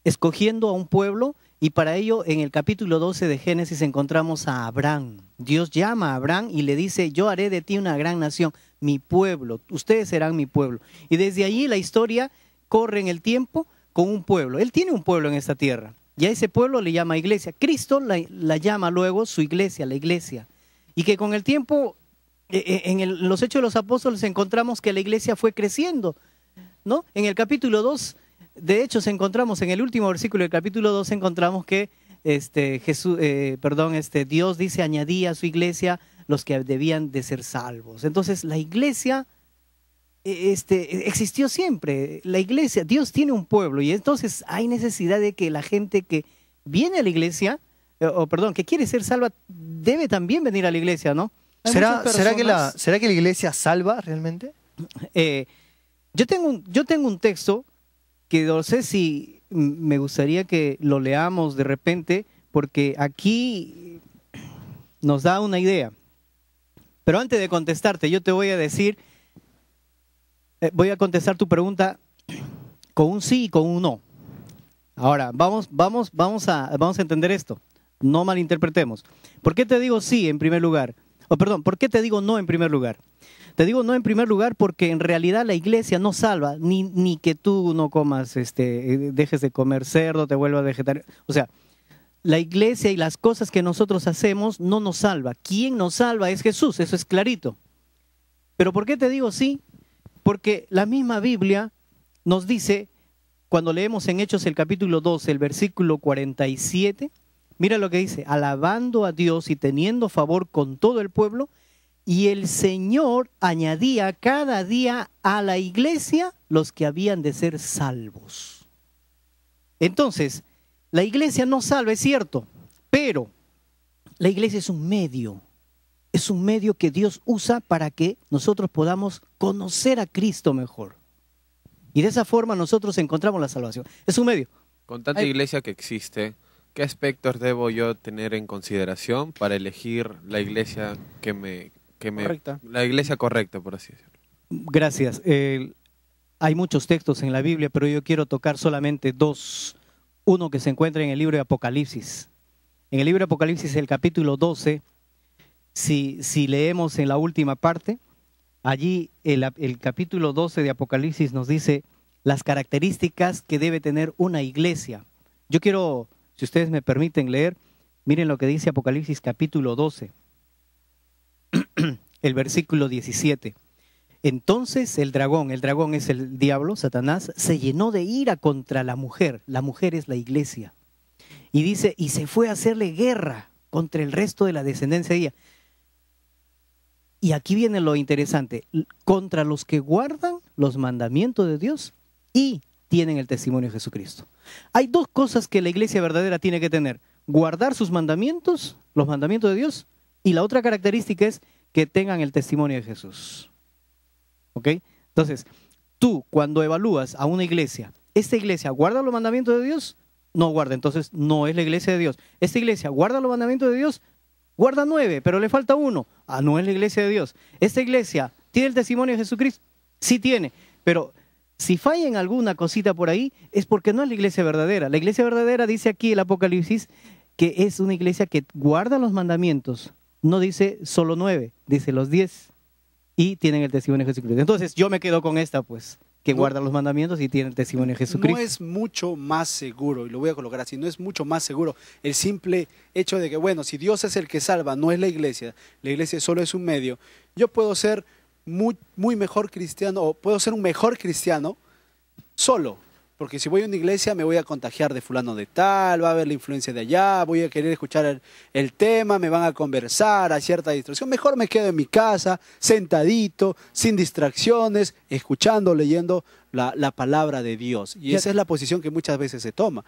escogiendo a un pueblo, y para ello en el capítulo 12 de Génesis encontramos a Abraham. Dios llama a Abraham y le dice, yo haré de ti una gran nación, mi pueblo, ustedes serán mi pueblo. Y desde allí la historia corre en el tiempo con un pueblo. Él tiene un pueblo en esta tierra y a ese pueblo le llama iglesia. Cristo la llama luego su iglesia, la iglesia. Y que con el tiempo, en los Hechos de los Apóstoles encontramos que la iglesia fue creciendo, ¿no? En el capítulo 2 de Hechos encontramos, en el último versículo del capítulo 2 encontramos que Dios dice, añadía a su iglesia los que debían de ser salvos. Entonces la iglesia existió siempre. La iglesia, Dios tiene un pueblo, y entonces hay necesidad de que la gente que viene a la iglesia, que quiere ser salva, debe también venir a la iglesia, ¿no? ¿Será que la iglesia salva realmente? Yo tengo un texto que no sé si me gustaría que lo leamos de repente, porque aquí nos da una idea. Pero antes de contestarte, yo te voy a decir, voy a contestar tu pregunta con un sí y con un no. Ahora, vamos a entender esto. No malinterpretemos. ¿Por qué te digo sí en primer lugar? ¿Por qué te digo no en primer lugar? Te digo no en primer lugar porque en realidad la iglesia no salva, ni que tú no comas, dejes de comer cerdo, te vuelvas vegetariano. O sea, la iglesia y las cosas que nosotros hacemos no nos salva. Quien nos salva es Jesús, eso es clarito. Pero ¿por qué te digo sí? Porque la misma Biblia nos dice, cuando leemos en Hechos el capítulo 12, el versículo 47, mira lo que dice, alabando a Dios y teniendo favor con todo el pueblo, y el Señor añadía cada día a la iglesia los que habían de ser salvos. Entonces, la iglesia no salva, es cierto, pero la iglesia es un medio que Dios usa para que nosotros podamos conocer a Cristo mejor. Y de esa forma nosotros encontramos la salvación. Es un medio. Con tanta iglesia que existe, ¿qué aspectos debo yo tener en consideración para elegir la iglesia correcta? La iglesia correcta, por así decirlo. Gracias. Hay muchos textos en la Biblia, pero yo quiero tocar solamente dos. Uno que se encuentra en el libro de Apocalipsis. En el libro de Apocalipsis, el capítulo 12, si leemos en la última parte, allí el capítulo 12 de Apocalipsis nos dice las características que debe tener una iglesia. Yo quiero, si ustedes me permiten leer, miren lo que dice Apocalipsis capítulo 12. El versículo 17. Entonces el dragón es el diablo, Satanás, se llenó de ira contra la mujer es la iglesia. Y dice, y se fue a hacerle guerra contra el resto de la descendencia de ella. Y aquí viene lo interesante, contra los que guardan los mandamientos de Dios y tienen el testimonio de Jesucristo. Hay dos cosas que la iglesia verdadera tiene que tener: guardar sus mandamientos, los mandamientos de Dios, y la otra característica es que tengan el testimonio de Jesús. ¿Ok? Entonces, tú cuando evalúas a una iglesia, ¿esta iglesia guarda los mandamientos de Dios? No guarda, entonces no es la iglesia de Dios. ¿Esta iglesia guarda los mandamientos de Dios? Guarda 9, pero le falta 1. Ah, no es la iglesia de Dios. ¿Esta iglesia tiene el testimonio de Jesucristo? Sí tiene, pero si falla en alguna cosita por ahí, es porque no es la iglesia verdadera. La iglesia verdadera, dice aquí el Apocalipsis, que es una iglesia que guarda los mandamientos. No dice solo 9, dice los 10. Y tienen el testimonio de Jesucristo. Entonces yo me quedo con esta, pues, que guarda los mandamientos y tiene el testimonio de Jesucristo. No es mucho más seguro, y lo voy a colocar así, no es mucho más seguro el simple hecho de que, bueno, si Dios es el que salva, no es la iglesia solo es un medio. Yo puedo ser muy mejor cristiano, o puedo ser un mejor cristiano solo, porque si voy a una iglesia me voy a contagiar de fulano de tal, va a haber la influencia de allá, voy a querer escuchar el tema, me van a conversar, a cierta distracción. Mejor me quedo en mi casa, sentadito, sin distracciones, escuchando, leyendo la palabra de Dios. Y esa es la posición que muchas veces se toma.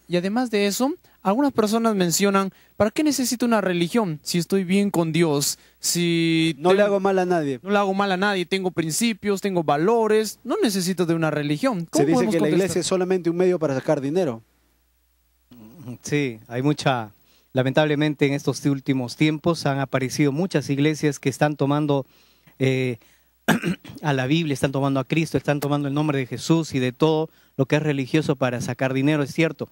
Y además de eso, algunas personas mencionan, ¿para qué necesito una religión si estoy bien con Dios? Si no le hago mal a nadie. No le hago mal a nadie, tengo principios, tengo valores, no necesito de una religión. Se dice que la iglesia es solamente un medio para sacar dinero. Sí, hay mucha... Lamentablemente en estos últimos tiempos han aparecido muchas iglesias que están tomando a la Biblia, están tomando a Cristo, están tomando el nombre de Jesús y de todo lo que es religioso para sacar dinero, es cierto.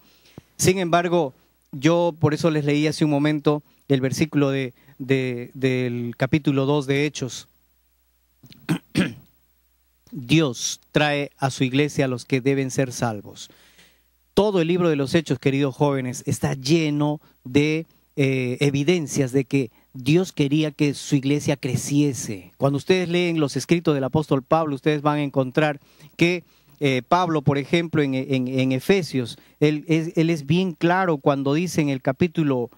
Sin embargo, yo por eso les leí hace un momento el versículo del capítulo 2 de Hechos. Dios trae a su iglesia a los que deben ser salvos. Todo el libro de los Hechos, queridos jóvenes, está lleno de evidencias de que Dios quería que su iglesia creciese. Cuando ustedes leen los escritos del apóstol Pablo, ustedes van a encontrar que Pablo, por ejemplo, en Efesios, él es bien claro cuando dice en el capítulo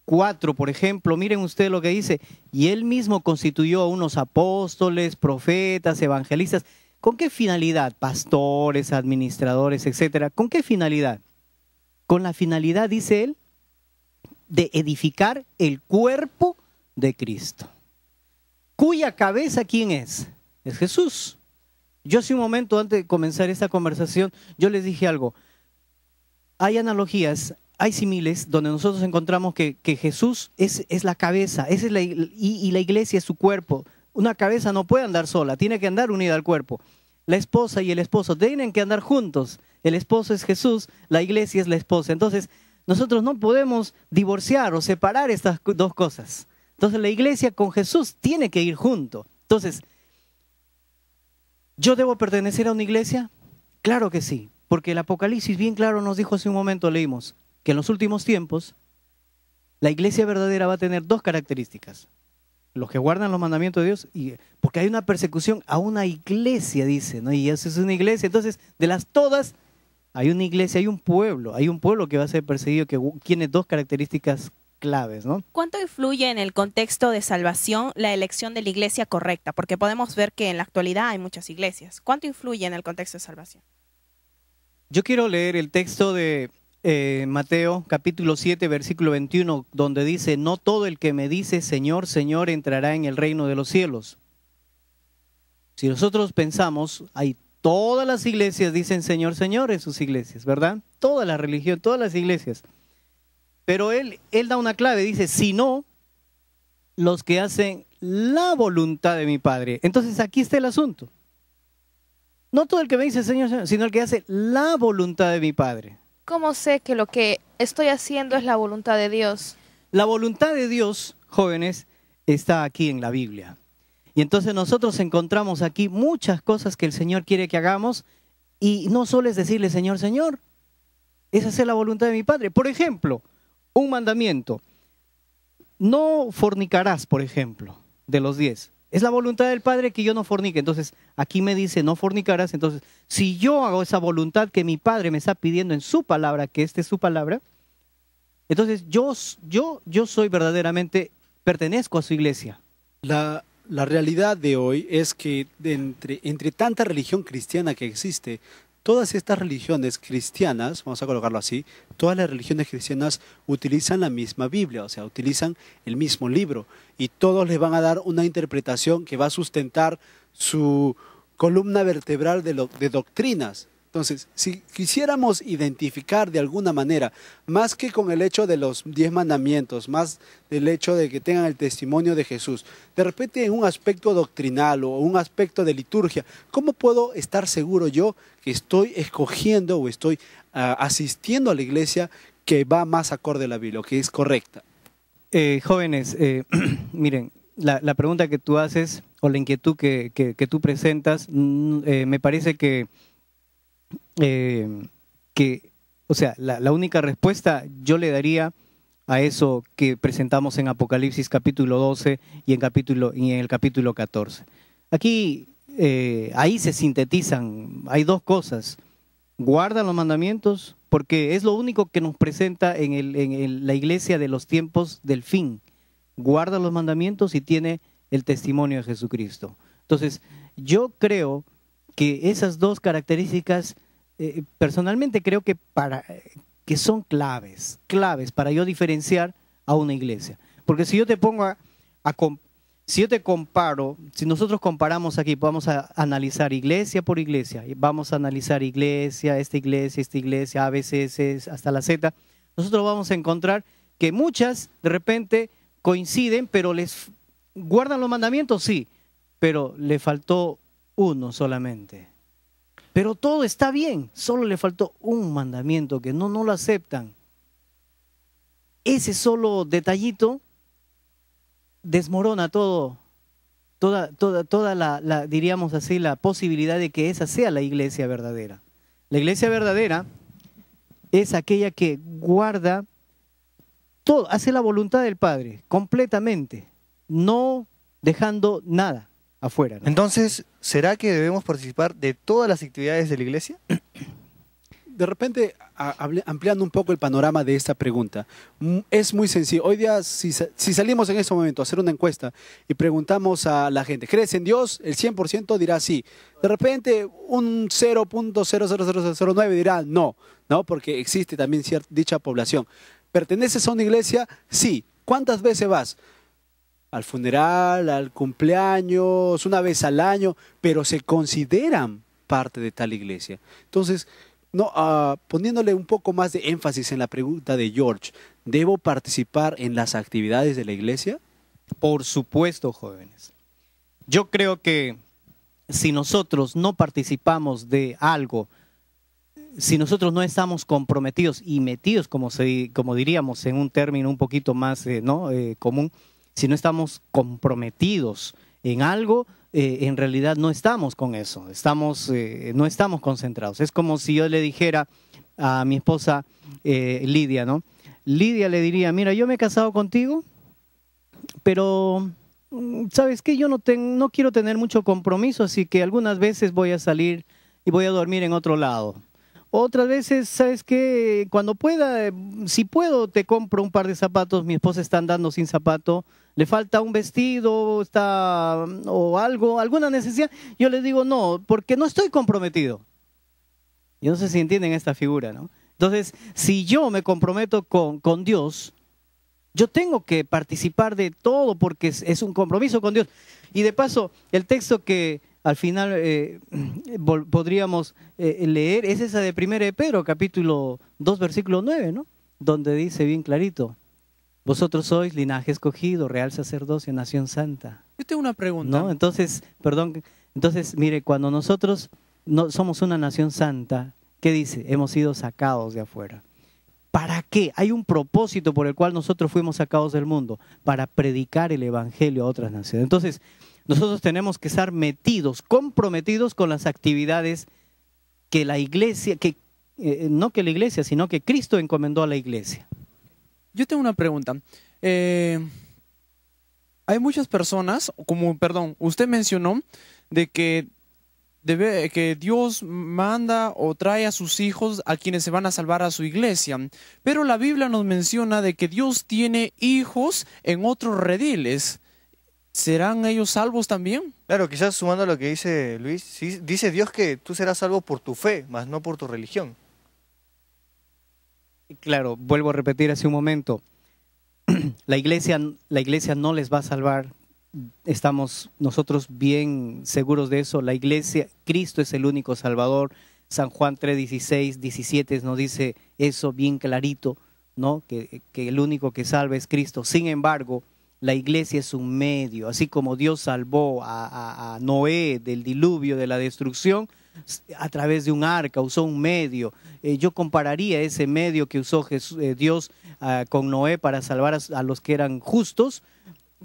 4, por ejemplo, miren ustedes lo que dice: y él mismo constituyó a unos apóstoles, profetas, evangelistas. ¿Con qué finalidad? Pastores, administradores, etcétera. ¿Con qué finalidad? Con la finalidad, dice él, de edificar el cuerpo de Cristo. ¿Cuya cabeza quién es? Es Jesús. Yo hace un momento, antes de comenzar esta conversación, yo les dije algo. Hay analogías, hay símiles donde nosotros encontramos que Jesús es la cabeza, y la iglesia es su cuerpo. Una cabeza no puede andar sola, tiene que andar unida al cuerpo. La esposa y el esposo tienen que andar juntos. El esposo es Jesús, la iglesia es la esposa. Entonces, nosotros no podemos divorciar o separar estas dos cosas. Entonces, la iglesia con Jesús tiene que ir junto. Entonces, ¿yo debo pertenecer a una iglesia? Claro que sí, porque el Apocalipsis bien claro nos dijo hace un momento, leímos, que en los últimos tiempos la iglesia verdadera va a tener dos características: los que guardan los mandamientos de Dios, porque hay una persecución a una iglesia, dice, ¿no? Y eso es una iglesia. Entonces, de las todas, hay una iglesia, hay un pueblo que va a ser perseguido, que tiene dos características claves, ¿no? ¿Cuánto influye en el contexto de salvación la elección de la iglesia correcta? Porque podemos ver que en la actualidad hay muchas iglesias. ¿Cuánto influye en el contexto de salvación? Yo quiero leer el texto de Mateo capítulo 7 versículo 21, donde dice: no todo el que me dice Señor, Señor entrará en el reino de los cielos. Si nosotros pensamos, hay todas las iglesias dicen Señor, Señor en sus iglesias, ¿verdad? Toda la religión, todas las iglesias. Pero él da una clave, dice: sino los que hacen la voluntad de mi Padre. Entonces aquí está el asunto. No todo el que me dice Señor, Señor, sino el que hace la voluntad de mi Padre. ¿Cómo sé que lo que estoy haciendo es la voluntad de Dios? La voluntad de Dios, jóvenes, está aquí en la Biblia. Y entonces nosotros encontramos aquí muchas cosas que el Señor quiere que hagamos, y no solo es decirle Señor, Señor, es hacer la voluntad de mi Padre. Por ejemplo, un mandamiento: no fornicarás, por ejemplo, de los 10. Es la voluntad del Padre que yo no fornique. Entonces, aquí me dice no fornicarás. Entonces, si yo hago esa voluntad que mi Padre me está pidiendo en su palabra, que esta es su palabra, entonces yo soy verdaderamente, pertenezco a su iglesia. La La realidad de hoy es que entre tanta religión cristiana que existe, todas estas religiones cristianas, vamos a colocarlo así, todas las religiones cristianas utilizan la misma Biblia, o sea, utilizan el mismo libro, y todos les van a dar una interpretación que va a sustentar su columna vertebral de doctrinas. Entonces, si quisiéramos identificar de alguna manera, más que con el hecho de los 10 mandamientos, más del hecho de que tengan el testimonio de Jesús, de repente en un aspecto doctrinal o un aspecto de liturgia, ¿cómo puedo estar seguro yo que estoy escogiendo o estoy asistiendo a la iglesia que va más acorde a la Biblia, o que es correcta? Jóvenes, miren, la pregunta que tú haces o la inquietud que tú presentas, me parece que o sea, la única respuesta yo le daría a eso que presentamos en Apocalipsis capítulo 12 y en el capítulo 14. Aquí, ahí se sintetizan, hay dos cosas: guarda los mandamientos, porque es lo único que nos presenta en la iglesia de los tiempos del fin. Guarda los mandamientos y tiene el testimonio de Jesucristo. Entonces, yo creo que esas dos características, personalmente creo que son claves para yo diferenciar a una iglesia. Porque si yo te pongo si yo te comparo, si nosotros comparamos aquí, vamos a analizar iglesia por iglesia, vamos a analizar esta iglesia, A, B, C, hasta la Z, nosotros vamos a encontrar que muchas de repente coinciden, pero les guardan los mandamientos, sí, pero le faltó uno solamente. Pero todo está bien, solo le faltó un mandamiento que no lo aceptan. Ese solo detallito desmorona toda la, diríamos así, la posibilidad de que esa sea la iglesia verdadera. La iglesia verdadera es aquella que guarda todo, hace la voluntad del Padre completamente, no dejando nada afuera, ¿no? Entonces, ¿será que debemos participar de todas las actividades de la iglesia? De repente, ampliando un poco el panorama de esta pregunta, es muy sencillo. Hoy día, si salimos en este momento a hacer una encuesta y preguntamos a la gente, ¿crees en Dios? El 100% dirá sí. De repente, un 0.00009 dirá no, porque existe también dicha población. ¿Perteneces a una iglesia? Sí. ¿Cuántas veces vas? Al funeral, al cumpleaños, una vez al año, pero se consideran parte de tal iglesia. Entonces, poniéndole un poco más de énfasis en la pregunta de George, ¿debo participar en las actividades de la iglesia? Por supuesto, jóvenes. Yo creo que si nosotros no participamos de algo, si nosotros no estamos comprometidos y metidos, como diríamos en un término un poquito más común, si no estamos comprometidos en algo, en realidad no estamos con eso, no estamos concentrados. Es como si yo le dijera a mi esposa Lidia, ¿no? Lidia le diría, mira, yo me he casado contigo, pero ¿sabes qué? Yo no quiero tener mucho compromiso, así que algunas veces voy a salir y voy a dormir en otro lado. Otras veces, ¿sabes qué? Cuando pueda, si puedo, te compro un par de zapatos. Mi esposa está andando sin zapato, le falta un vestido o algo, alguna necesidad. Yo le digo no, porque no estoy comprometido. Yo no sé si entienden esta figura, ¿no? Entonces, si yo me comprometo con Dios, yo tengo que participar de todo porque es un compromiso con Dios. Y de paso, el texto que al final podríamos leer es esa de 1 de Pedro, capítulo 2, versículo 9, ¿no? Donde dice bien clarito, vosotros sois linaje escogido, real sacerdocio, nación santa. Yo tengo una pregunta. ¿No? Entonces, mire, cuando nosotros no somos una nación santa, ¿qué dice? Hemos sido sacados de afuera. ¿Para qué? Hay un propósito por el cual nosotros fuimos sacados del mundo, para predicar el evangelio a otras naciones. Entonces, nosotros tenemos que estar comprometidos con las actividades que la iglesia, no que la iglesia, sino que Cristo encomendó a la iglesia. Yo tengo una pregunta. Hay muchas personas, usted mencionó de que Dios manda o trae a sus hijos a quienes se van a salvar a su iglesia. Pero la Biblia nos menciona de que Dios tiene hijos en otros rediles. ¿serán ellos salvos también? Claro, quizás sumando a lo que dice Luis, sí, dice Dios que tú serás salvo por tu fe, más no por tu religión. Claro, vuelvo a repetir hace un momento, la iglesia no les va a salvar, estamos nosotros bien seguros de eso. La iglesia, Cristo es el único salvador. San Juan 3:16, 17 nos dice eso bien clarito, ¿no? Que el único que salva es Cristo. Sin embargo, la iglesia es un medio, así como Dios salvó a Noé del diluvio, de la destrucción, a través de un arca, usó un medio. Yo compararía ese medio que usó Dios con Noé para salvar a los que eran justos,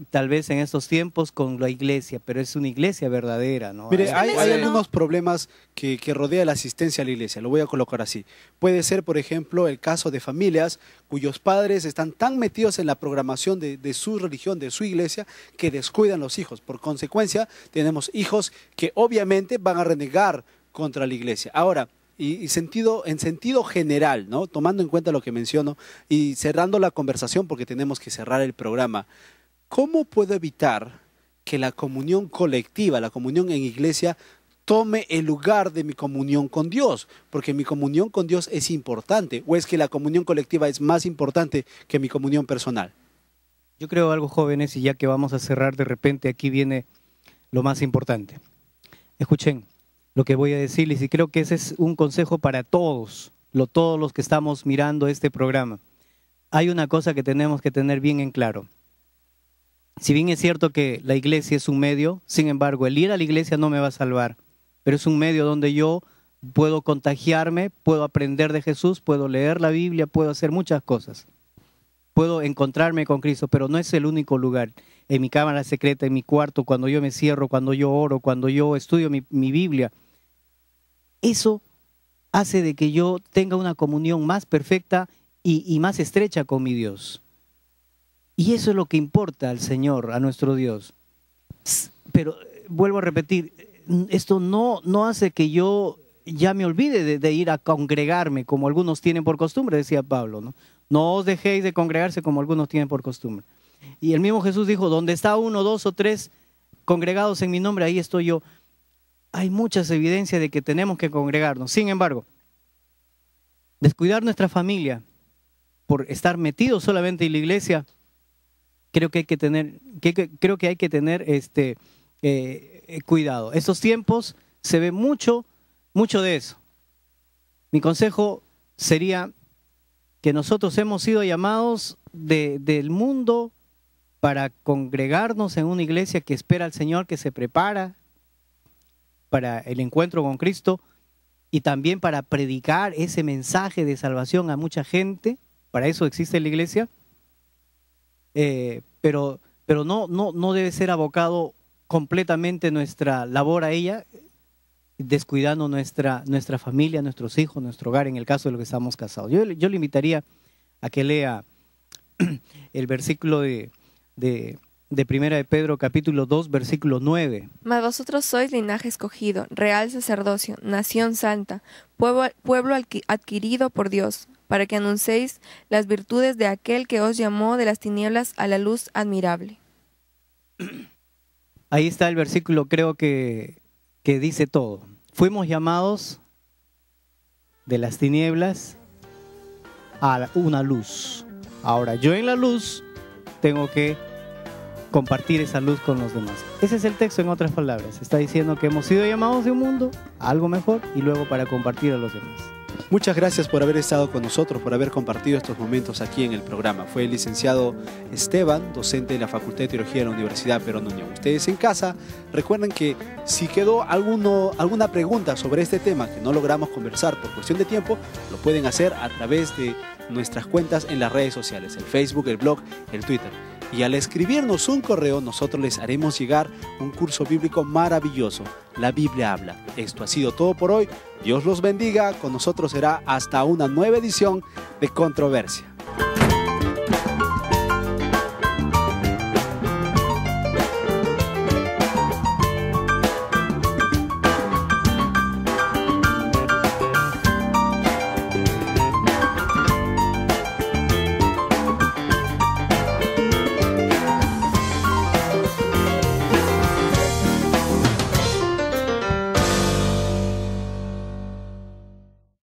tal vez en estos tiempos con la iglesia, pero es una iglesia verdadera, ¿no? Mire, hay algunos problemas que rodean la asistencia a la iglesia, lo voy a colocar así. Puede ser, por ejemplo, el caso de familias cuyos padres están tan metidos en la programación de su religión, de su iglesia, que descuidan los hijos. Por consecuencia, tenemos hijos que obviamente van a renegar contra la iglesia. Ahora, en sentido general, ¿no? Tomando en cuenta lo que menciono y cerrando la conversación porque tenemos que cerrar el programa, ¿cómo puedo evitar que la comunión colectiva, la comunión en iglesia, tome el lugar de mi comunión con Dios? Porque mi comunión con Dios es importante. ¿O es que la comunión colectiva es más importante que mi comunión personal? Yo creo algo, jóvenes, y ya que vamos a cerrar, de repente aquí viene lo más importante. Escuchen lo que voy a decirles y creo que ese es un consejo para todos los que estamos mirando este programa. Hay una cosa que tenemos que tener bien en claro. Si bien es cierto que la iglesia es un medio, sin embargo, el ir a la iglesia no me va a salvar, pero es un medio donde yo puedo contagiarme, puedo aprender de Jesús, puedo leer la Biblia, puedo hacer muchas cosas. Puedo encontrarme con Cristo, pero no es el único lugar. En mi cámara secreta, en mi cuarto, cuando yo me cierro, cuando yo oro, cuando yo estudio mi Biblia, eso hace de que yo tenga una comunión más perfecta y más estrecha con mi Dios. Y eso es lo que importa al Señor, a nuestro Dios. Pero vuelvo a repetir, esto no hace que yo ya me olvide de ir a congregarme como algunos tienen por costumbre, decía Pablo, ¿no? No os dejéis de congregarse como algunos tienen por costumbre. Y el mismo Jesús dijo, donde está 1, 2 o 3 congregados en mi nombre, ahí estoy yo. Hay muchas evidencias de que tenemos que congregarnos. Sin embargo, descuidar nuestra familia por estar metidos solamente en la iglesia, creo que hay que tener cuidado. Estos tiempos se ve mucho de eso. Mi consejo sería que nosotros hemos sido llamados del mundo para congregarnos en una iglesia que espera al Señor, que se prepara para el encuentro con Cristo y también para predicar ese mensaje de salvación a mucha gente. Para eso existe la iglesia. Pero no debe ser abocado completamente nuestra labor a ella, descuidando nuestra familia, nuestros hijos, nuestro hogar, en el caso de los que estamos casados. Yo le invitaría a que lea el versículo de Primera de Pedro, capítulo 2, versículo 9. Mas vosotros sois linaje escogido, real sacerdocio, nación santa, pueblo adquirido por Dios, para que anunciéis las virtudes de aquel que os llamó de las tinieblas a la luz admirable. Ahí está el versículo, creo que dice todo. Fuimos llamados de las tinieblas a una luz. Ahora, yo en la luz tengo que compartir esa luz con los demás. Ese es el texto, en otras palabras. Está diciendo que hemos sido llamados de un mundo a algo mejor y luego para compartir a los demás. Muchas gracias por haber estado con nosotros, por haber compartido estos momentos aquí en el programa. Fue el licenciado Esteban, docente de la Facultad de Teología de la Universidad Perón Unión. Ustedes en casa, recuerden que si quedó alguna pregunta sobre este tema que no logramos conversar por cuestión de tiempo, lo pueden hacer a través de nuestras cuentas en las redes sociales, el Facebook, el blog, el Twitter. Y al escribirnos un correo, nosotros les haremos llegar un curso bíblico maravilloso. La Biblia habla. Esto ha sido todo por hoy. Dios los bendiga. Con nosotros será hasta una nueva edición de Controversia.